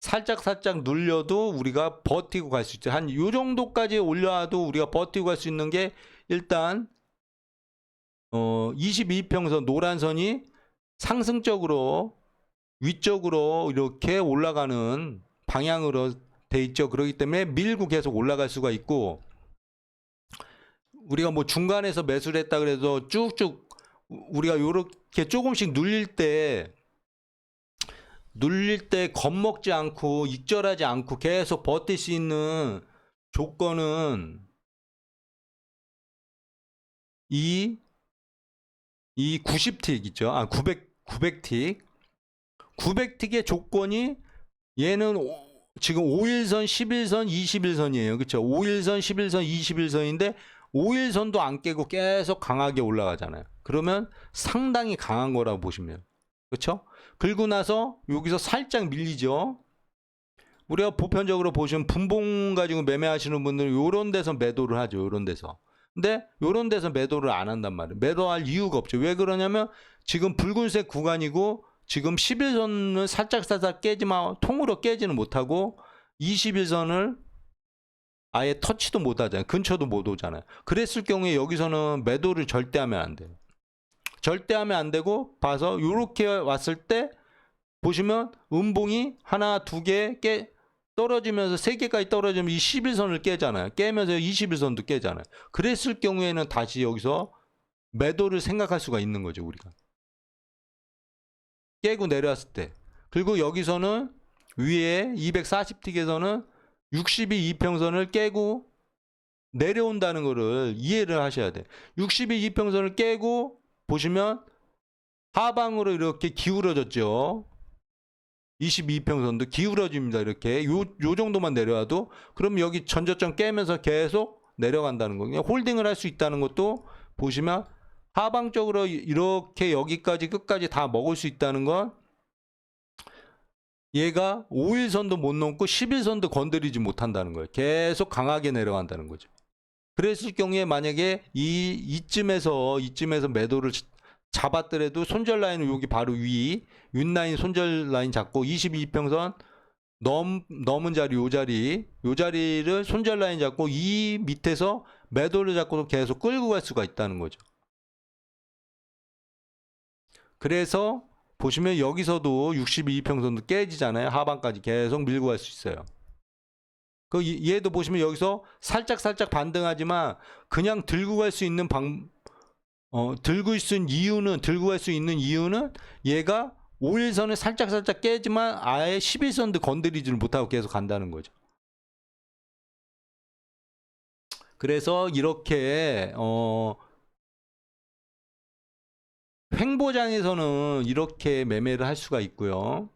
살짝 눌려도 우리가 버티고 갈 수 있죠. 한 요 정도까지 올려와도 우리가 버티고 갈 수 있는 게 일단 22평선 노란 선이 상승적으로 위쪽으로 이렇게 올라가는 방향으로 돼 있죠. 그렇기 때문에 밀고 계속 올라갈 수가 있고, 우리가 뭐 중간에서 매수를 했다 그래도 쭉쭉 우리가 이렇게 조금씩 눌릴 때 겁먹지 않고 익절하지 않고 계속 버틸 수 있는 조건은 이 90틱 있죠. 900틱. 900틱의 조건이 얘는 지금 5일선, 10일선, 20일선이에요. 그렇죠? 5일선, 11선, 21선인데 5일선도 안 깨고 계속 강하게 올라가잖아요. 그러면 상당히 강한 거라고 보시면 돼요. 그렇죠? 그리고 나서 여기서 살짝 밀리죠. 우리가 보편적으로 보시면 분봉 가지고 매매하시는 분들은 이런 데서 매도를 하죠. 이런 데서. 근데 이런 데서 매도를 안 한단 말이에요. 매도할 이유가 없죠. 왜 그러냐면 지금 붉은색 구간이고 지금 11선은 살짝 깨지만 통으로 깨지는 못하고 21선을 아예 터치도 못하잖아요. 근처도 못 오잖아요. 그랬을 경우에 여기서는 매도를 절대 하면 안 돼요. 절대 하면 안 되고 봐서 이렇게 왔을 때 보시면 음봉이 하나 두 개 떨어지면서 3개까지 떨어지면 이 11선을 깨잖아요. 깨면서 21선도 깨잖아요. 그랬을 경우에는 다시 여기서 매도를 생각할 수가 있는 거죠. 우리가 깨고 내려왔을 때. 그리고 여기서는 위에 240틱에서는 62 이평선을 깨고 내려온다는 것을 이해를 하셔야 돼요. 62 이평선을 깨고 보시면 하방으로 이렇게 기울어졌죠. 22평선도 기울어집니다. 이렇게 요 정도만 내려와도 그럼 여기 전저점 깨면서 계속 내려간다는 거예요. 홀딩을 할 수 있다는 것도 보시면 하방적으로 이렇게 여기까지 끝까지 다 먹을 수 있다는 건 얘가 5일선도 못 넘고 11선도 건드리지 못한다는 거예요. 계속 강하게 내려간다는 거죠. 그랬을 경우에 만약에 이쯤에서 매도를 잡았더라도 손절 라인은 여기 바로 윗라인 손절 라인 잡고 22평선 넘은 자리 요 자리를 손절 라인 잡고 이 밑에서 매도를 잡고도 계속 끌고 갈 수가 있다는 거죠. 그래서 보시면 여기서도 62평선도 깨지잖아요. 하방까지 계속 밀고 갈 수 있어요. 얘도 보시면 여기서 살짝 반등하지만 그냥 들고 갈 수 있는 들고 갈 수 있는 이유는 얘가 5일선을 살짝 깨지만 아예 11선도 건드리지를 못하고 계속 간다는 거죠. 그래서 이렇게 횡보장에서는 이렇게 매매를 할 수가 있고요.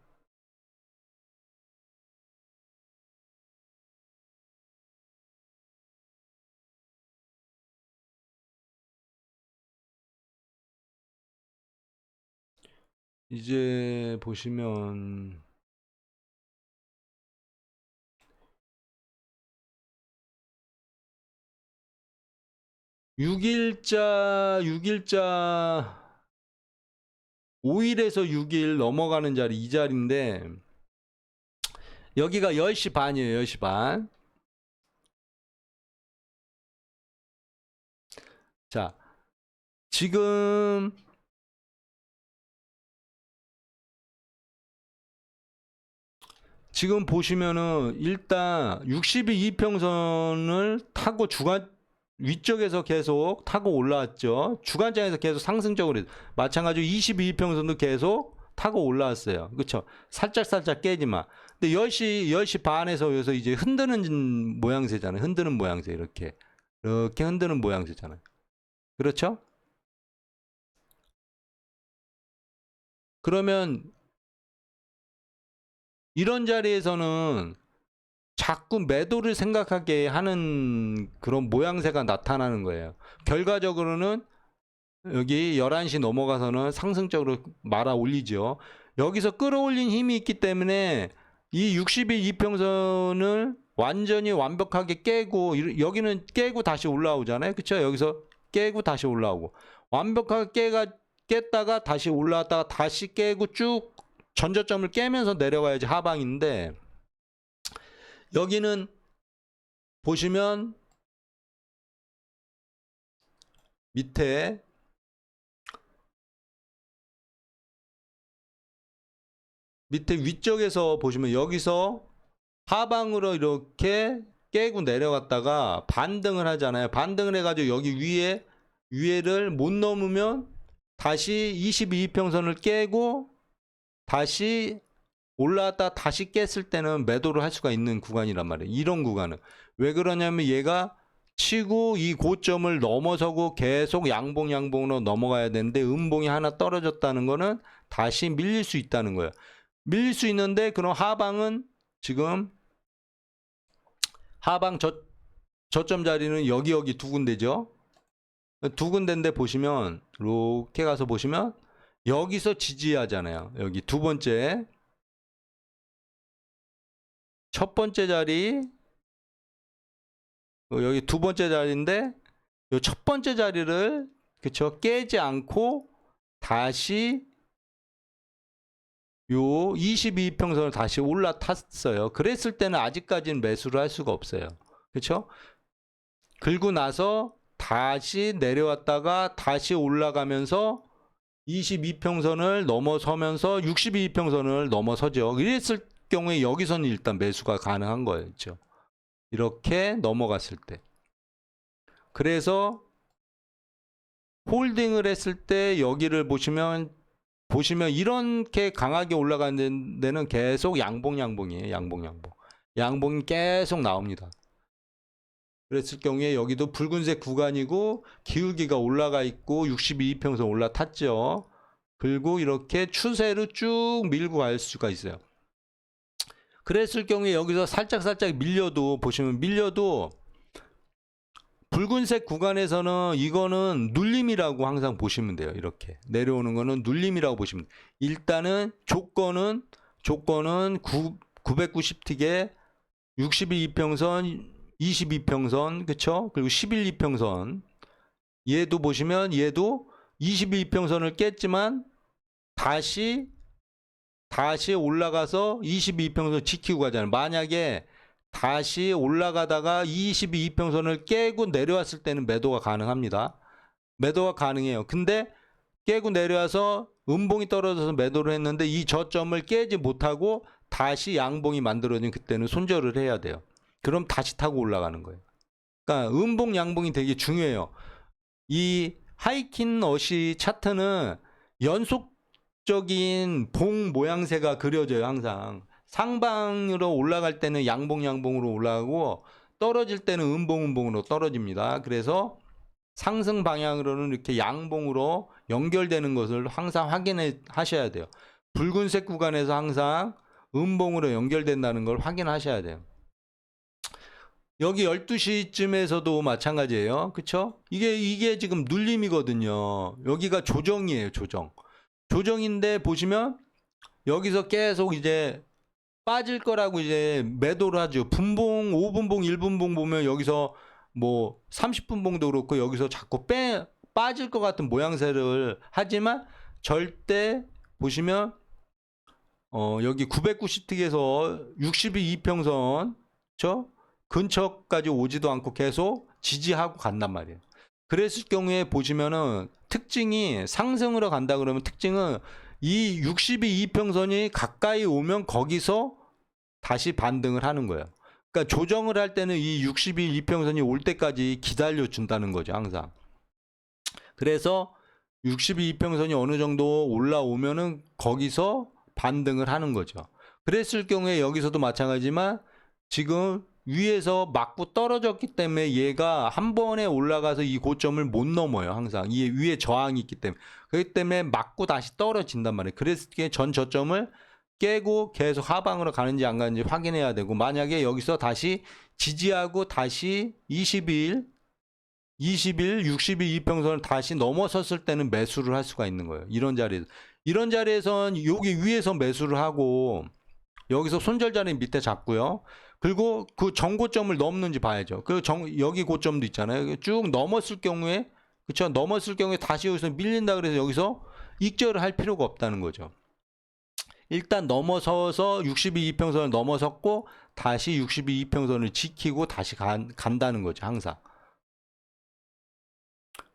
이제 보시면 6일자 5일에서 6일 넘어가는 자리 이 자리인데 여기가 10시 반이에요. 10시 반. 자, 지금 보시면은 일단 60일 이평선을 타고 주간 위쪽에서 계속 타고 올라왔죠. 주간장에서 계속 상승적으로 마찬가지로 22평선도 계속 타고 올라왔어요. 그렇죠? 살짝 깨지만. 근데 10시 반에서 여기서 이제 흔드는 모양새잖아요. 흔드는 모양새 이렇게 흔드는 모양새잖아요. 그렇죠? 그러면 이런 자리에서는 자꾸 매도를 생각하게 하는 그런 모양새가 나타나는 거예요. 결과적으로는 여기 11시 넘어가서는 상승적으로 말아 올리죠. 여기서 끌어올린 힘이 있기 때문에 이 60일 이평선을 완전히 완벽하게 깨고 여기는 깨고 다시 올라오잖아요. 그렇죠? 여기서 깨고 다시 올라오고 완벽하게 깼다가 다시 올라왔다가 다시 깨고 쭉 전저점을 깨면서 내려가야지 하방인데 여기는 보시면 밑에 위쪽에서 보시면 여기서 하방으로 이렇게 깨고 내려갔다가 반등을 하잖아요. 반등을 해가지고 여기 위에를 못 넘으면 다시 22평선을 깨고 다시 올라왔다 다시 깼을 때는 매도를 할 수가 있는 구간이란 말이에요. 이런 구간은 왜 그러냐면 얘가 치고 이 고점을 넘어서고 계속 양봉으로 넘어가야 되는데 음봉이 하나 떨어졌다는 거는 다시 밀릴 수 있다는 거예요. 밀릴 수 있는데 그럼 하방은 지금 하방 저점 자리는 여기 두 군데죠. 두 군데인데 보시면 이렇게 가서 보시면 여기서 지지하잖아요. 여기 두 번째 첫 번째 자리 여기 두 번째 자리인데 이 첫 번째 자리를 그쵸 깨지 않고 다시 요 22평선을 다시 올라탔어요. 그랬을 때는 아직까지는 매수를 할 수가 없어요. 그쵸? 긁고 나서 다시 내려왔다가 다시 올라가면서 22평선을 넘어서면서 62평선을 넘어서죠. 이랬을 경우에 여기서는 일단 매수가 가능한 거였죠. 이렇게 넘어갔을 때. 그래서 홀딩을 했을 때 여기를 보시면 이렇게 강하게 올라가는 데는 계속 양봉이에요. 양봉이 계속 나옵니다. 그랬을 경우에 여기도 붉은색 구간이고 기울기가 올라가 있고 62평선 올라탔죠. 그리고 이렇게 추세로 쭉 밀고 갈 수가 있어요. 그랬을 경우에 여기서 살짝 밀려도 보시면 붉은색 구간에서는 이거는 눌림이라고 항상 보시면 돼요. 이렇게 내려오는 거는 눌림이라고 보시면 돼요. 일단은 조건은 990틱에 62평선 22평선 그쵸? 그리고 11이평선 얘도 보시면 얘도 22평선을 깼지만 다시 올라가서 22평선 지키고 가잖아요. 만약에 다시 올라가다가 22평선을 깨고 내려왔을 때는 매도가 가능합니다. 매도가 가능해요. 근데 깨고 내려와서 음봉이 떨어져서 매도를 했는데 이 저점을 깨지 못하고 다시 양봉이 만들어진 그때는 손절을 해야 돼요. 그럼 다시 타고 올라가는 거예요. 그러니까 음봉 양봉이 되게 중요해요. 이 하이킨 어시 차트는 연속적인 봉 모양새가 그려져요. 항상 상방으로 올라갈 때는 양봉으로 올라가고 떨어질 때는 음봉으로 떨어집니다. 그래서 상승 방향으로는 이렇게 양봉으로 연결되는 것을 항상 확인해 하셔야 돼요. 붉은색 구간에서 항상 음봉으로 연결된다는 걸 확인하셔야 돼요. 여기 12시쯤에서도 마찬가지예요. 그쵸? 이게 지금 눌림이거든요. 여기가 조정이에요, 조정. 조정인데 보시면 여기서 계속 이제 빠질 거라고 이제 매도를 하죠. 분봉, 5분봉, 1분봉 보면 여기서 뭐 30분봉도 그렇고 여기서 자꾸 빠질 것 같은 모양새를 하지만 절대 보시면 여기 990틱에서 62 이평선 그쵸? 근처까지 오지도 않고 계속 지지하고 간단 말이에요. 그랬을 경우에 보시면은 특징이 상승으로 간다 그러면 특징은 이 62 이평선이 가까이 오면 거기서 다시 반등을 하는 거예요. 그러니까 조정을 할 때는 이 62 이평선이 올 때까지 기다려 준다는 거죠, 항상. 그래서 62 이평선이 어느 정도 올라오면은 거기서 반등을 하는 거죠. 그랬을 경우에 여기서도 마찬가지지만 지금 위에서 맞고 떨어졌기 때문에 얘가 한 번에 올라가서 이 고점을 못 넘어요. 항상 이 위에 저항이 있기 때문에. 그렇기 때문에 맞고 다시 떨어진단 말이에요. 그랬을 때 전 저점을 깨고 계속 하방으로 가는지 안 가는지 확인해야 되고, 만약에 여기서 다시 지지하고 다시 20일 60일 이평선을 다시 넘어섰을 때는 매수를 할 수가 있는 거예요. 이런 자리에선 여기 위에서 매수를 하고 여기서 손절자리 밑에 잡고요. 그리고 그 전고점을 넘는지 봐야죠. 여기 고점도 있잖아요. 쭉 넘었을 경우에, 그쵸? 넘었을 경우에 다시 여기서 밀린다 그래서 여기서 익절을 할 필요가 없다는 거죠. 일단 넘어서서 62 이평선을 넘어섰고 다시 62 이평선을 지키고 다시 간다는 거죠. 항상.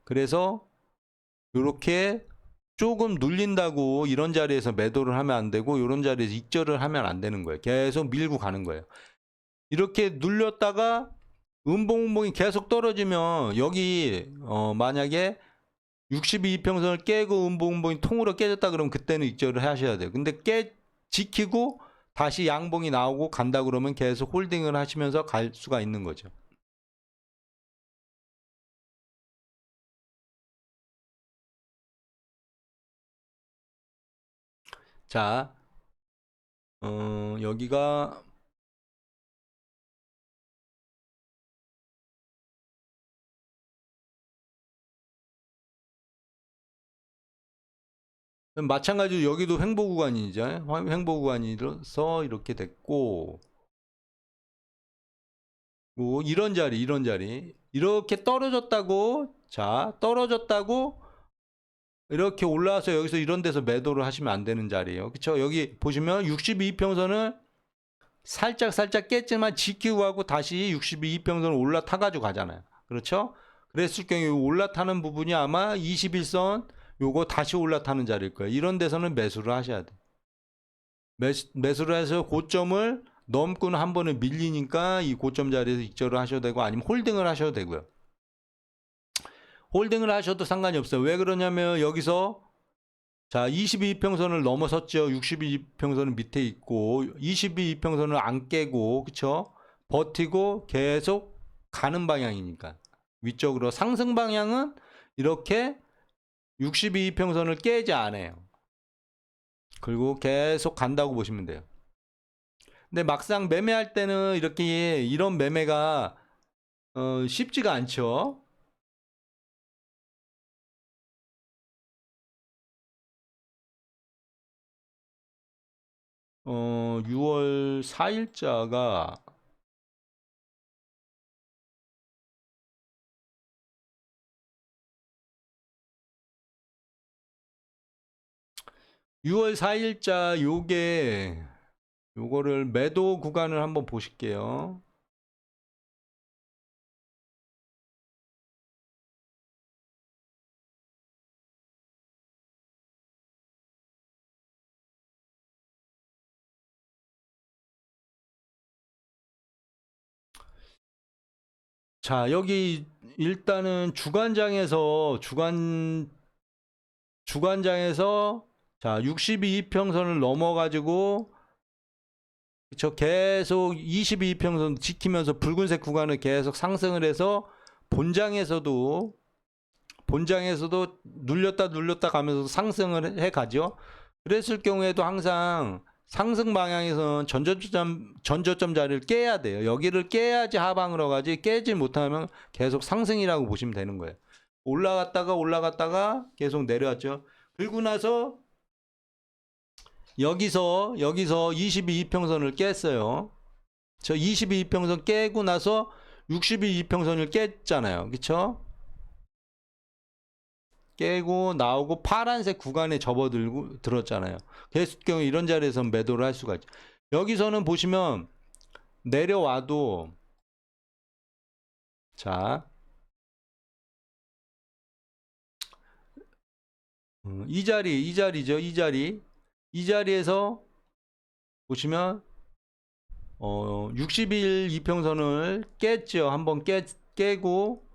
그래서 이렇게 조금 눌린다고 이런 자리에서 매도를 하면 안 되고 이런 자리에서 익절을 하면 안 되는 거예요. 계속 밀고 가는 거예요. 이렇게 눌렸다가 음봉이 계속 떨어지면 여기 만약에 62 이평선을 깨고 음봉이 통으로 깨졌다 그러면 그때는 익절을 하셔야 돼요. 근데 지키고 다시 양봉이 나오고 간다 그러면 계속 홀딩을 하시면서 갈 수가 있는 거죠. 자, 여기가 마찬가지로 여기도 횡보 구간이죠. 횡보 구간이라서 이렇게 됐고, 이런 자리 이렇게 떨어졌다고, 자 떨어졌다고 이렇게 올라와서 여기서 이런 데서 매도를 하시면 안 되는 자리예요. 그쵸? 여기 보시면 62 이평선을 살짝 깼지만 지키고 하고 다시 62 이평선을 올라타 가지고 가잖아요. 그렇죠? 그랬을 경우에 올라타는 부분이 아마 21선 요거 다시 올라타는 자리일 거예요. 이런 데서는 매수를 하셔야 돼요. 매수를 해서 고점을 넘고는 한 번에 밀리니까 이 고점 자리에서 익절을 하셔도 되고 아니면 홀딩을 하셔도 되고요. 홀딩을 하셔도 상관이 없어요. 왜 그러냐면 여기서 자 22평선을 넘어섰죠. 62평선은 밑에 있고 22평선을 안 깨고 그쵸? 버티고 계속 가는 방향이니까 위쪽으로 상승 방향은 이렇게 62평선을 깨지 않아요. 그리고 계속 간다고 보시면 돼요. 근데 막상 매매할 때는 이렇게 이런 매매가 쉽지가 않죠. 6월 4일자가 6월 4일자 요거를 매도 구간을 한번 보실게요. 자, 여기 일단은 주간장에서 자, 62이평선을 넘어가지고 그쵸, 계속 22이평선 지키면서 붉은색 구간을 계속 상승을 해서 본장에서도 눌렸다 가면서 상승을 해 가죠. 그랬을 경우에도 항상 상승 방향에서는 전저점 자리를 깨야 돼요. 여기를 깨야지 하방으로 가지, 깨지 못하면 계속 상승이라고 보시면 되는 거예요. 올라갔다가 계속 내려왔죠. 그리고 나서 여기서 22이평선을 깼어요. 저 22이평선 깨고 나서 62이평선을 깼잖아요. 그쵸? 깨고 나오고 파란색 구간에 접어들었잖아요. 그랬을 경우 이런 자리에서 매도를 할 수가 있죠. 여기서는 보시면 내려와도 자, 이 자리죠. 이 자리에서 보시면 60일 이평선을 깼죠. 한번 깨고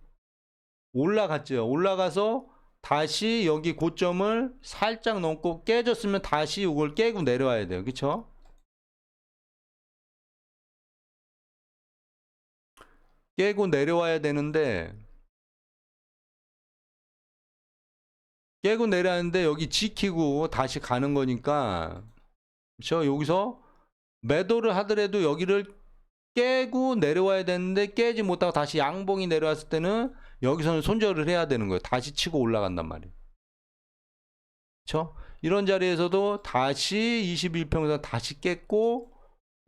올라갔죠. 올라가서 다시 여기 고점을 살짝 넘고 깨졌으면 다시 이걸 깨고 내려와야 돼요. 그쵸? 깨고 내려와야 되는데 깨고 내려왔는데 여기 지키고 다시 가는 거니까 그쵸? 여기서 매도를 하더라도 여기를 깨고 내려와야 되는데 깨지 못하고 다시 양봉이 내려왔을 때는 여기서는 손절을 해야 되는 거예요. 다시 치고 올라간단 말이에요. 그쵸? 이런 자리에서도 다시 21평선 다시 깼고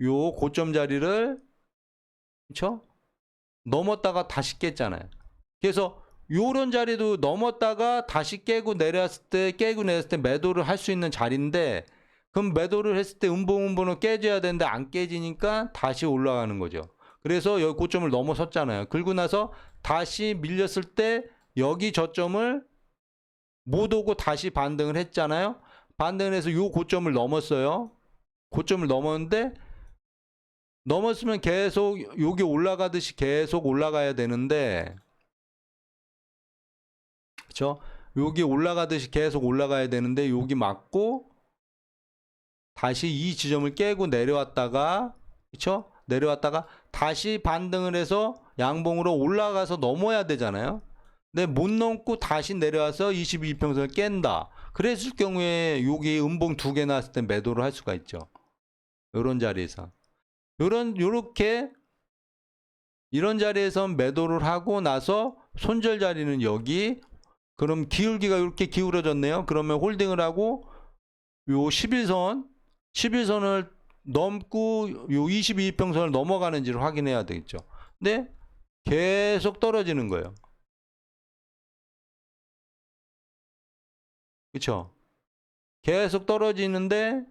요 고점 자리를 그쵸? 넘었다가 다시 깼잖아요. 그래서 요런 자리도 넘었다가 다시 깨고 내렸을 때 매도를 할 수 있는 자리인데 그럼 매도를 했을 때 음봉은 깨져야 되는데 안 깨지니까 다시 올라가는 거죠. 그래서 여기 고점을 넘어섰잖아요. 그리고 나서 다시 밀렸을 때 여기 저점을 못 오고 다시 반등을 했잖아요. 반등을 해서 요 고점을 넘었어요. 고점을 넘었는데 넘었으면 계속 여기 올라가듯이 계속 올라가야 되는데 그쵸? 여기 올라가듯이 계속 올라가야 되는데 여기 맞고 다시 이 지점을 깨고 내려왔다가 그쵸? 내려왔다가 다시 반등을 해서 양봉으로 올라가서 넘어야 되잖아요. 근데 못 넘고 다시 내려와서 22평선을 깬다. 그랬을 경우에 여기 음봉 두 개 나왔을 때 매도를 할 수가 있죠. 이런 자리에서 요렇게 이런 자리에서 매도를 하고 나서 손절 자리는 여기 그럼 기울기가 이렇게 기울어졌네요. 그러면 홀딩을 하고 요 11선을 넘고 요 22평선을 넘어가는지를 확인해야 되겠죠. 근데 계속 떨어지는 거예요. 그쵸? 계속 떨어지는데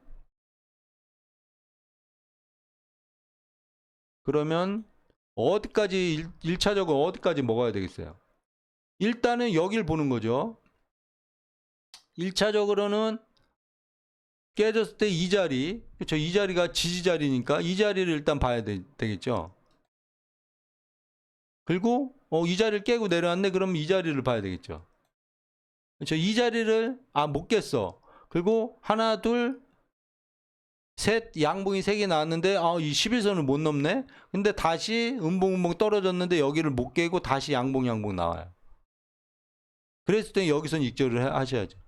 그러면 어디까지 1차적으로 어디까지 먹어야 되겠어요? 일단은 여길 보는 거죠. 1차적으로는 깨졌을 때 이 자리, 그렇죠? 이 자리가 지지 자리니까 이 자리를 일단 봐야 되겠죠. 그리고 이 자리를 깨고 내려왔네. 그럼 이 자리를 봐야 되겠죠. 그렇죠? 이 자리를 못 깼어. 그리고 하나, 둘, 셋 양봉이 3개 나왔는데 이 11선을 못 넘네. 근데 다시 음봉 떨어졌는데 여기를 못 깨고 다시 양봉 나와요. 그랬을 때 여기선 익절을 하셔야죠.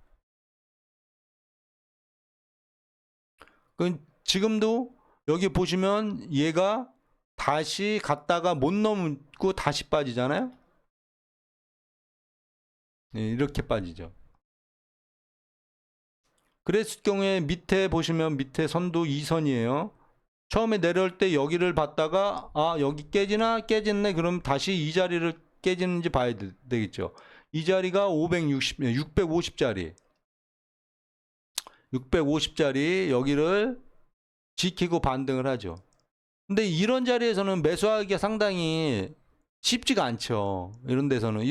지금도 여기 보시면 얘가 다시 갔다가 못 넘고 다시 빠지잖아요. 네, 이렇게 빠지죠. 그랬을 경우에 밑에 보시면 밑에 선도 2선이에요. 처음에 내려올 때 여기를 봤다가 여기 깨지네. 그럼 다시 이 자리를 깨지는지 봐야 되겠죠. 이 자리가 650짜리 650짜리 여기를 지키고 반등을 하죠. 근데 이런 자리에서는 매수하기가 상당히 쉽지가 않죠. 이런 데서는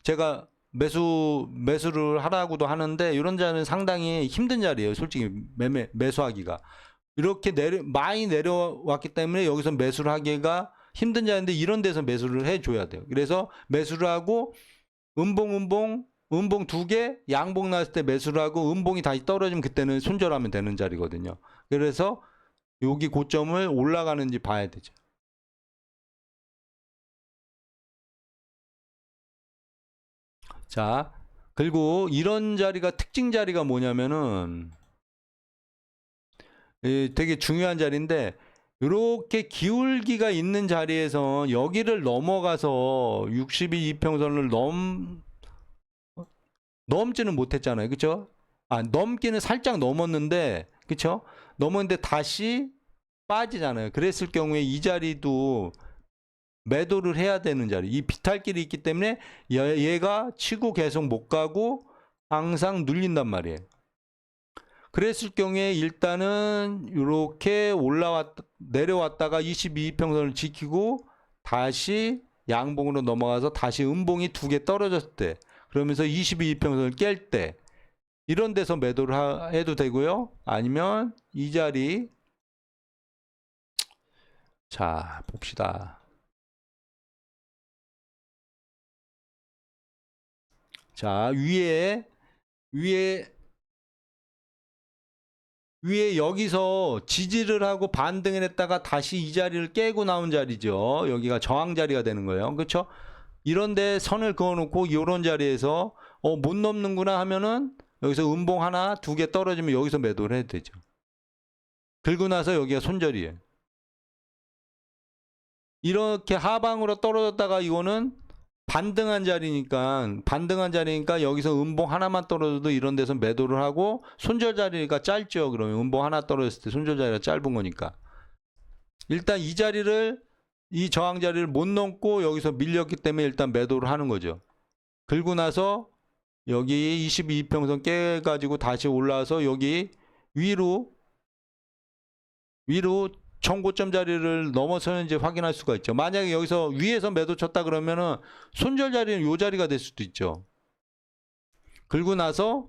제가 매수를 하라고도 하는데 이런 자리는 상당히 힘든 자리예요. 솔직히 매수하기가 이렇게 많이 내려왔기 때문에 여기서 매수를 하기가 힘든 자리인데 이런 데서 매수를 해줘야 돼요. 그래서 매수를 하고 음봉 두 개, 양봉 나왔을 때 매수를 하고 음봉이 다시 떨어지면 그때는 손절하면 되는 자리거든요. 그래서 여기 고점을 올라가는지 봐야 되죠. 자, 그리고 이런 자리가 특징 자리가 뭐냐면은 되게 중요한 자리인데 이렇게 기울기가 있는 자리에서 여기를 넘어가서 62 이평선을 넘지는 못했잖아요. 그쵸? 넘기는 살짝 넘었는데, 그쵸? 넘었는데 다시 빠지잖아요. 그랬을 경우에 이 자리도 매도를 해야 되는 자리. 이 비탈길이 있기 때문에 얘가 치고 계속 못 가고 항상 눌린단 말이에요. 그랬을 경우에 일단은 이렇게 내려왔다가 22평선을 지키고 다시 양봉으로 넘어가서 다시 음봉이 두 개 떨어졌을 때, 그러면서 22평선을 깰 때 이런 데서 매도를 해도 되고요. 아니면 이 자리, 자 봅시다. 자, 위에 여기서 지지를 하고 반등을 했다가 다시 이 자리를 깨고 나온 자리죠. 여기가 저항 자리가 되는 거예요. 그렇죠? 이런데 선을 그어놓고 이런 자리에서 못 넘는구나 하면은 여기서 음봉 하나 두 개 떨어지면 여기서 매도를 해도 되죠. 들고 나서 여기가 손절이에요. 이렇게 하방으로 떨어졌다가 이거는 반등한 자리니까 여기서 음봉 하나만 떨어져도 이런 데서 매도를 하고, 손절 자리가 짧죠. 그러면 음봉 하나 떨어졌을 때 손절 자리가 짧은 거니까 일단 이 저항 자리를 못 넘고 여기서 밀렸기 때문에 일단 매도를 하는 거죠. 긁고 나서 여기 22평선 깨가지고 다시 올라와서 여기 위로 정고점 자리를 넘어서는지 확인할 수가 있죠. 만약에 여기서 위에서 매도 쳤다 그러면은 손절 자리는 이 자리가 될 수도 있죠. 긁고 나서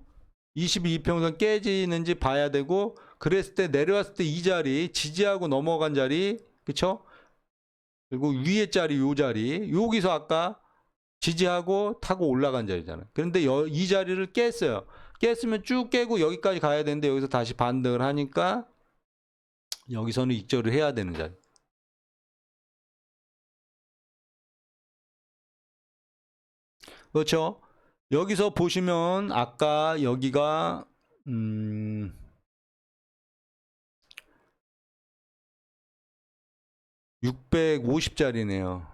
22평선 깨지는지 봐야 되고, 그랬을 때 내려왔을 때 이 자리 지지하고 넘어간 자리, 그쵸? 그리고 위에 자리, 요 자리, 여기서 아까 지지하고 타고 올라간 자리잖아요. 그런데 이 자리를 깼어요. 깼으면 쭉 깨고 여기까지 가야 되는데 여기서 다시 반등을 하니까 여기서는 익절을 해야 되는 자리. 그렇죠? 여기서 보시면 아까 여기가 650짜리네요.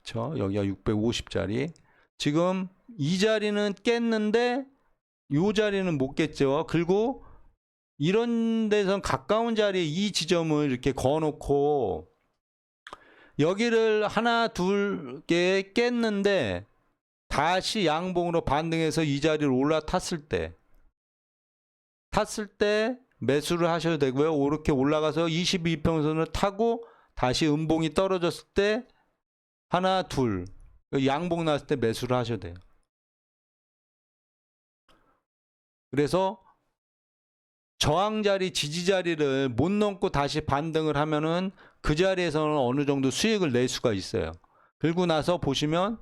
그렇죠? 여기가 650짜리. 지금 이 자리는 깼는데 이 자리는 못 깼죠. 그리고 이런 데선 가까운 자리에 이 지점을 이렇게 거놓고 여기를 하나 둘 개 깼는데 다시 양봉으로 반등해서 이 자리를 올라탔을 때 매수를 하셔도 되고요. 이렇게 올라가서 22평선을 타고 다시 음봉이 떨어졌을 때 하나 둘 양봉 났을 때 매수를 하셔도 돼요. 그래서 저항 자리, 지지 자리를 못 넘고 다시 반등을 하면은 그 자리에서는 어느 정도 수익을 낼 수가 있어요. 그리고 나서 보시면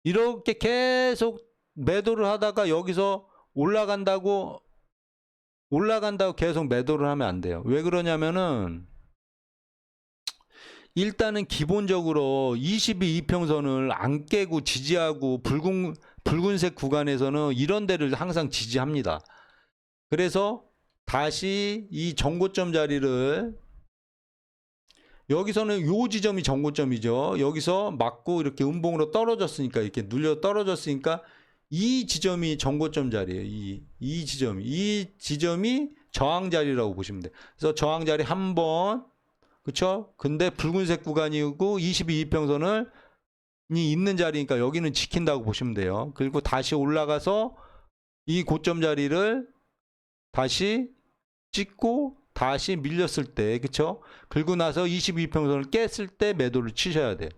이렇게 계속 매도를 하다가 여기서 올라간다고 계속 매도를 하면 안 돼요. 왜 그러냐면은 일단은 기본적으로 22 이평선을 안 깨고 지지하고 붉은색 구간에서는 이런 데를 항상 지지합니다. 그래서 다시 이 정고점 자리를, 여기서는 요 지점이 정고점이죠. 여기서 맞고 이렇게 음봉으로 떨어졌으니까, 이렇게 눌려 떨어졌으니까 이 지점이 정고점 자리예요. 이 지점이 저항 자리라고 보시면 돼요. 그래서 저항 자리 한 번, 그쵸? 근데 붉은색 구간이고 22이평선을 있는 자리니까 여기는 지킨다고 보시면 돼요. 그리고 다시 올라가서 이 고점 자리를 다시 찍고 다시 밀렸을 때, 그쵸? 그리고 나서 22평선을 깼을 때 매도를 치셔야 돼요.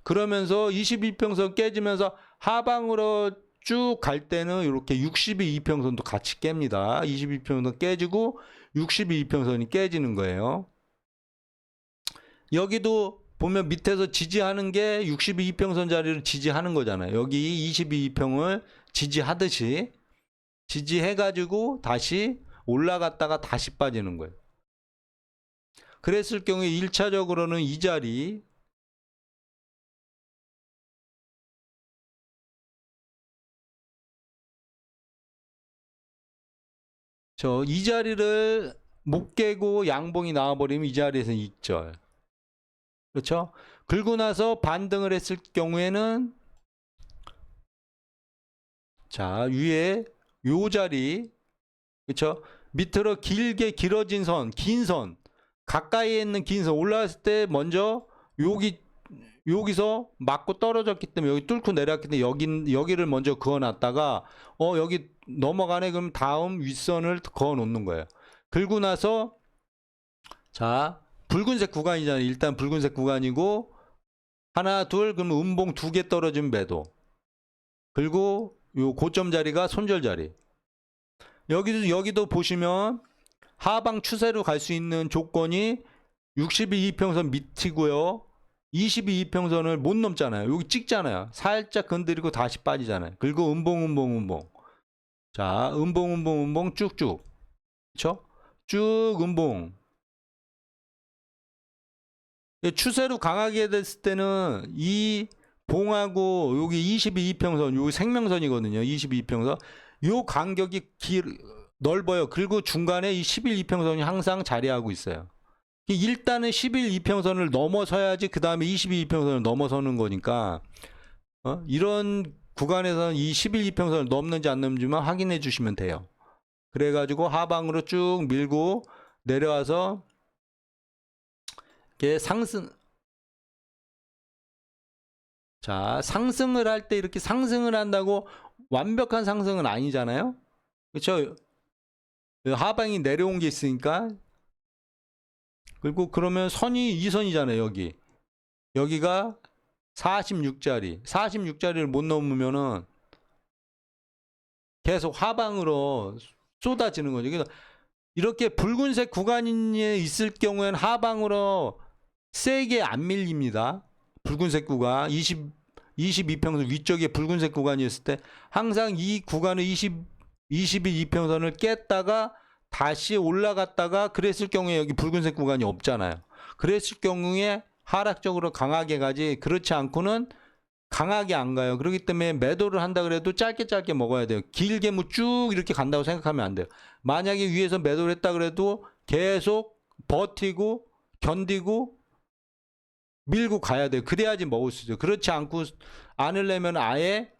그러면서 22평선 깨지면서 하방으로 쭉 갈 때는 이렇게 62 이평선도 같이 깹니다. 22평선 깨지고 62 이평선이 깨지는 거예요. 여기도 보면 밑에서 지지하는 게 62 이평선 자리를 지지하는 거잖아요. 여기 22 이평을 지지하듯이 지지해가지고 다시 올라갔다가 다시 빠지는 거예요. 그랬을 경우에 1차적으로는 이 자리, 이 자리를 못 깨고 양봉이 나와버리면 이 자리에서 익절. 그렇죠? 긁고 나서 반등을 했을 경우에는 자, 위에 요 자리, 그렇죠? 밑으로 길게 길어진 선, 긴 선, 가까이에 있는 긴 선 올라왔을 때 먼저 여기서 맞고 떨어졌기 때문에 여기 뚫고 내려왔기 때문에 여기를 먼저 그어놨다가 여기 넘어가네. 그럼 다음 윗선을 그어 놓는 거예요. 긁고 나서 자, 붉은색 구간이잖아요. 일단 붉은색 구간이고 하나 둘 그러면 음봉 2개 떨어진 매도. 그리고 요 고점 자리가 손절 자리. 여기도 보시면 하방 추세로 갈 수 있는 조건이 62 이평선 밑이고요. 22 이평선을 못 넘잖아요. 여기 찍잖아요. 살짝 건드리고 다시 빠지잖아요. 그리고 음봉. 자, 음봉 쭉쭉. 그렇죠? 쭉 음봉. 추세로 강하게 됐을 때는 이 봉하고 여기 22 이평선, 여기 생명선이거든요. 22 이평선. 요 간격이 넓어요. 그리고 중간에 이 11 이평선이 항상 자리하고 있어요. 일단은 11 이평선을 넘어서야지 그 다음에 22 이평선을 넘어서는 거니까 이런 구간에서는 이 11 이평선을 넘는지 안 넘는지만 확인해 주시면 돼요. 그래가지고 하방으로 쭉 밀고 내려와서 이렇게 상승을 할 때 이렇게 상승을 한다고 완벽한 상승은 아니잖아요. 그렇죠? 하방이 내려온 게 있으니까. 그리고 그러면 선이 이 선이잖아요. 여기가 46자리 46자리를 못 넘으면은 계속 하방으로 쏟아지는 거죠. 그래서 이렇게 붉은색 구간에 있을 경우에는 하방으로 세게 안 밀립니다. 붉은색 구간 22평선 위쪽에 붉은색 구간이었을 때 항상 이 구간을 22평선을 깼다가 다시 올라갔다가 그랬을 경우에 여기 붉은색 구간이 없잖아요. 그랬을 경우에 하락적으로 강하게 가지 그렇지 않고는 강하게 안 가요. 그렇기 때문에 매도를 한다 그래도 짧게 먹어야 돼요. 길게 뭐 쭉 이렇게 간다고 생각하면 안 돼요. 만약에 위에서 매도를 했다 그래도 계속 버티고 견디고 밀고 가야 돼요. 그래야지 먹을 수 있어요. 그렇지 않으려면 아예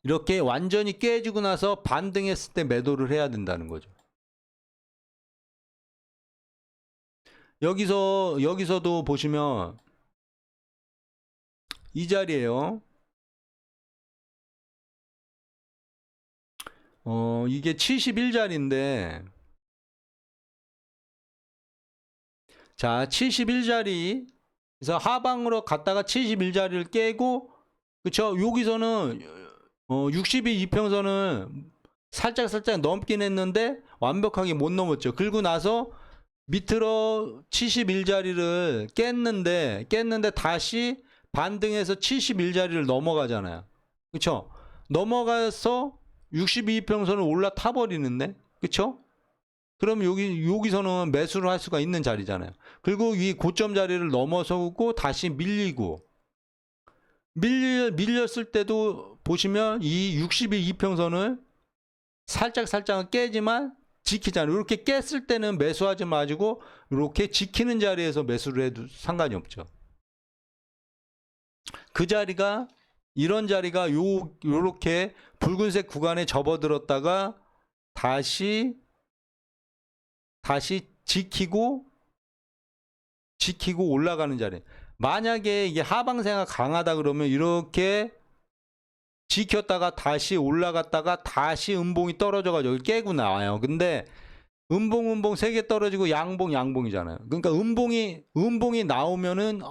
이렇게 완전히 깨지고 나서 반등했을 때 매도를 해야 된다는 거죠. 여기서도 보시면 이 자리에요. 이게 71자리인데 자, 71자리 그래서 하방으로 갔다가 71자리를 깨고 그쵸? 여기서는 62 이평선은 살짝 넘긴 했는데 완벽하게 못 넘었죠. 그리고 나서 밑으로 71자리를 깼는데 다시 반등해서 71자리를 넘어가잖아요. 그쵸? 넘어가서 62 이평선을 올라타 버리는데 그쵸? 그럼 여기서는 매수를 할 수가 있는 자리잖아요. 그리고 이 고점 자리를 넘어서고 다시 밀렸을 때도 보시면 이 62 이평선을 살짝 깨지만 지키잖아요. 이렇게 깼을 때는 매수하지 마시고 이렇게 지키는 자리에서 매수를 해도 상관이 없죠. 그 자리가 이런 자리가 요렇게 붉은색 구간에 접어들었다가 다시 지키고 올라가는 자리. 만약에 이게 하방세가 강하다 그러면 이렇게 지켰다가 다시 올라갔다가 다시 음봉이 떨어져가지고 여기 깨고 나와요. 근데 음봉 3개 떨어지고 양봉이잖아요. 그러니까 음봉이 나오면은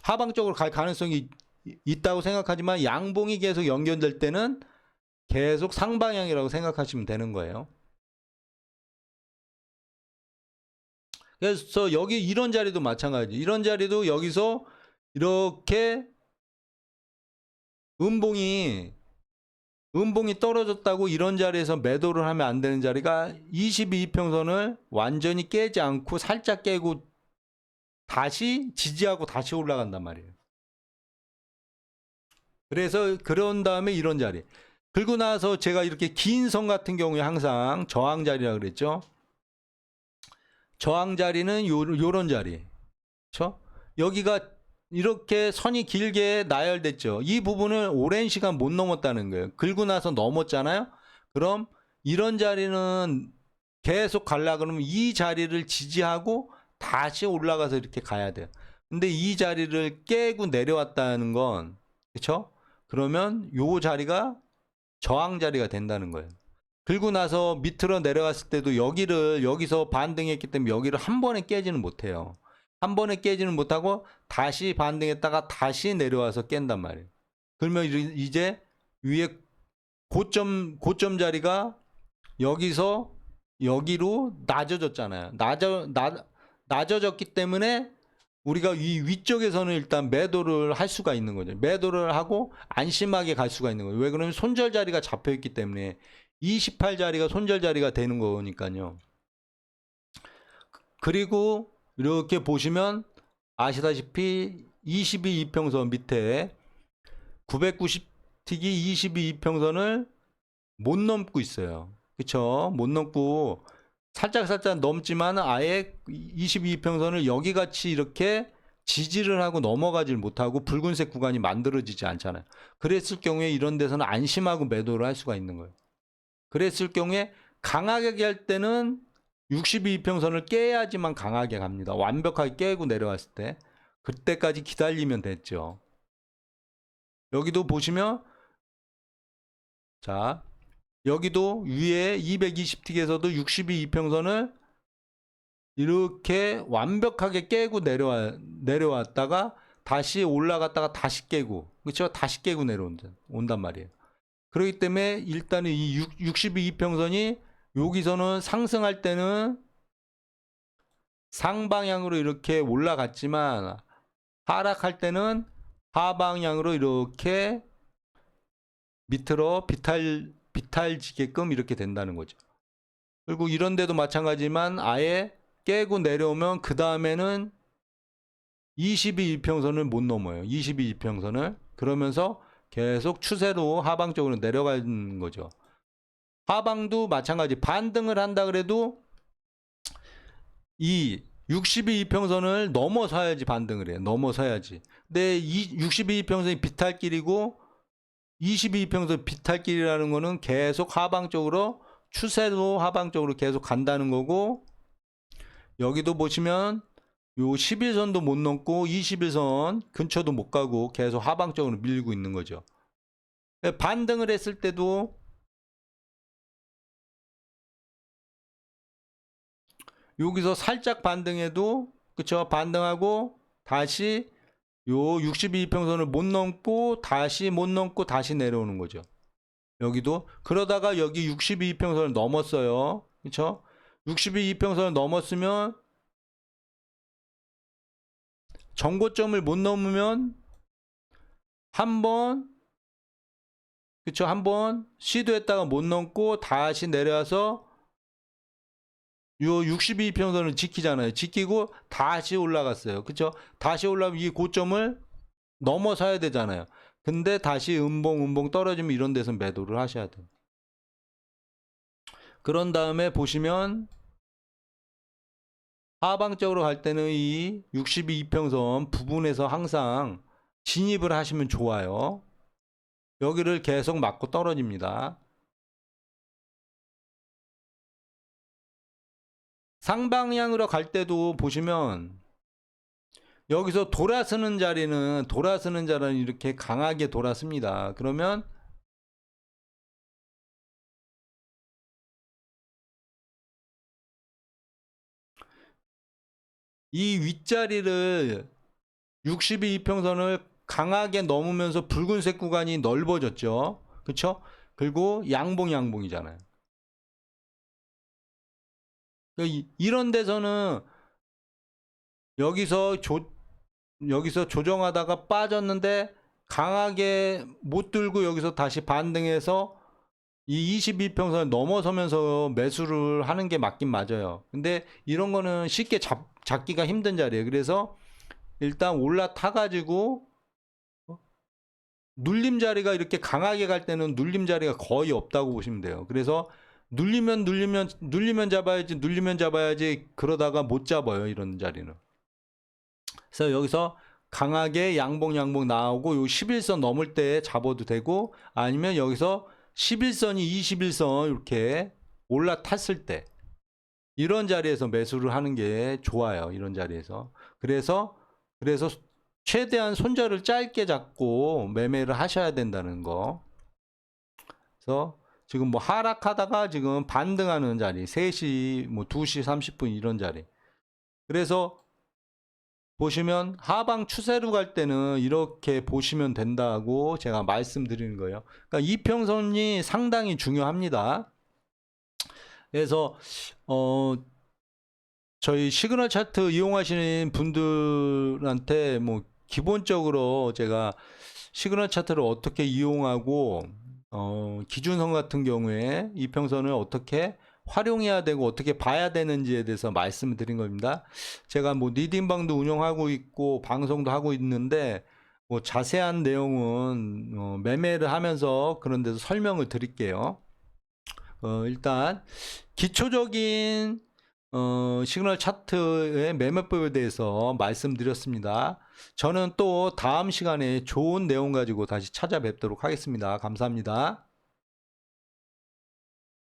하방 쪽으로 갈 가능성이 있다고 생각하지만 양봉이 계속 연결될 때는 계속 상방향이라고 생각하시면 되는 거예요. 그래서 여기 이런 자리도 마찬가지. 이런 자리도 여기서 이렇게 음봉이 떨어졌다고 이런 자리에서 매도를 하면 안 되는 자리가 22이평선을 완전히 깨지 않고 살짝 깨고 다시 지지하고 다시 올라간단 말이에요. 그래서 그런 다음에 이런 자리. 그리고 나서 제가 이렇게 긴 선 같은 경우에 항상 저항 자리라 그랬죠. 저항 자리는 요런 자리. 그렇죠? 여기가 이렇게 선이 길게 나열됐죠. 이 부분을 오랜 시간 못 넘었다는 거예요. 긁고 나서 넘었잖아요. 그럼 이런 자리는 계속 가려 그러면 이 자리를 지지하고 다시 올라가서 이렇게 가야 돼요. 근데 이 자리를 깨고 내려왔다는 건 그렇죠? 그러면 요 자리가 저항 자리가 된다는 거예요. 긁고 나서 밑으로 내려갔을 때도 여기서 반등했기 때문에 여기를 한 번에 깨지는 못해요. 한 번에 깨지는 못하고 다시 반등했다가 다시 내려와서 깬단 말이에요. 그러면 이제 위에 고점 자리가 여기서 여기로 낮아졌잖아요. 낮아졌기 때문에 우리가 이 위쪽에서는 일단 매도를 할 수가 있는 거죠. 매도를 하고 안심하게 갈 수가 있는 거예요. 왜 그러면 손절 자리가 잡혀 있기 때문에 28 자리가 손절 자리가 되는 거니까요. 그리고 이렇게 보시면 아시다시피 22이평선 밑에 990틱이 22이평선을 못 넘고 있어요. 그쵸? 못 넘고 살짝 넘지만 아예 22이평선을 여기 같이 이렇게 지지를 하고 넘어가질 못하고 붉은색 구간이 만들어지지 않잖아요. 그랬을 경우에 이런 데서는 안심하고 매도를 할 수가 있는 거예요. 그랬을 경우에 강하게 할 때는 62이평선을 깨야지만 강하게 갑니다. 완벽하게 깨고 내려왔을 때 그때까지 기다리면 됐죠. 여기도 보시면 자 여기도 위에 220틱에서도 62이평선을 이렇게 완벽하게 깨고 내려왔다가 다시 올라갔다가 다시 깨고 그렇죠? 다시 깨고 내려온단 말이에요. 그렇기 때문에 일단은 이 62이평선이 여기서는 상승할 때는 상방향으로 이렇게 올라갔지만 하락할 때는 하방향으로 이렇게 밑으로 비탈지게끔 이렇게 된다는 거죠. 그리고 이런 데도 마찬가지지만 아예 깨고 내려오면 그 다음에는 22이평선을 못 넘어요. 22이평선을. 그러면서 계속 추세로 하방 쪽으로 내려가는 거죠. 하방도 마찬가지. 반등을 한다 그래도 이 62이평선을 넘어서야지 반등을 해요. 넘어서야지. 근데 이 62이평선이 비탈길이고 22이평선 비탈길이라는 거는 계속 하방 쪽으로 추세로 하방 쪽으로 계속 간다는 거고 여기도 보시면 요 11선도 못 넘고 21선 근처도 못 가고 계속 하방 쪽으로 밀고 있는 거죠. 반등을 했을 때도 여기서 살짝 반등해도 그쵸 반등하고 다시 요 62이평선을 못 넘고 다시 못 넘고 다시 내려오는 거죠. 여기도 그러다가 여기 62이평선을 넘었어요. 그쵸 62이평선을 넘었으면 정고점을 못 넘으면 한번 그쵸 한번 시도했다가 못 넘고 다시 내려와서 요 62평선을 지키잖아요. 지키고 다시 올라갔어요. 그쵸? 다시 올라가면 이 고점을 넘어서야 되잖아요. 근데 다시 음봉 떨어지면 이런 데서 매도를 하셔야 돼요. 그런 다음에 보시면 하방적으로 갈 때는 이 62평선 부분에서 항상 진입을 하시면 좋아요. 여기를 계속 맞고 떨어집니다. 상방향으로 갈 때도 보시면 여기서 돌아서는 자리는 이렇게 강하게 돌았습니다. 그러면 이 윗자리를 62이평선을 강하게 넘으면서 붉은색 구간이 넓어졌죠. 그렇죠? 그리고 양봉이잖아요. 이런 데서는 여기서 조정하다가 빠졌는데 강하게 못 들고 여기서 다시 반등해서 이 22평선을 넘어서면서 매수를 하는 게 맞긴 맞아요. 근데 이런 거는 쉽게 잡기가 힘든 자리예요. 그래서 일단 올라타 가지고 눌림 자리가 이렇게 강하게 갈 때는 눌림 자리가 거의 없다고 보시면 돼요. 그래서 눌리면 잡아야지 그러다가 못 잡아요. 이런 자리는. 그래서 여기서 강하게 양봉 나오고 요 11선 넘을 때 잡아도 되고, 아니면 여기서 11선이 21선 이렇게 올라탔을 때 이런 자리에서 매수를 하는 게 좋아요. 이런 자리에서. 그래서 최대한 손절을 짧게 잡고 매매를 하셔야 된다는 거. 그래서 지금 뭐 하락하다가 지금 반등하는 자리, 3시, 뭐 2시 30분 이런 자리. 그래서 보시면 하방 추세로 갈 때는 이렇게 보시면 된다고 제가 말씀드리는 거예요. 그러니까 이평선이 상당히 중요합니다. 그래서 저희 시그널 차트 이용하시는 분들한테 뭐 기본적으로 제가 시그널 차트를 어떻게 이용하고 기준선 같은 경우에 이평선을 어떻게 활용해야 되고 어떻게 봐야 되는지에 대해서 말씀을 드린 겁니다. 제가 뭐 리딩방도 운영하고 있고 방송도 하고 있는데 뭐 자세한 내용은 매매를 하면서 그런 데서 설명을 드릴게요. 일단 기초적인 시그널 차트의 매매법에 대해서 말씀드렸습니다. 저는 또 다음 시간에 좋은 내용 가지고 다시 찾아뵙도록 하겠습니다. 감사합니다.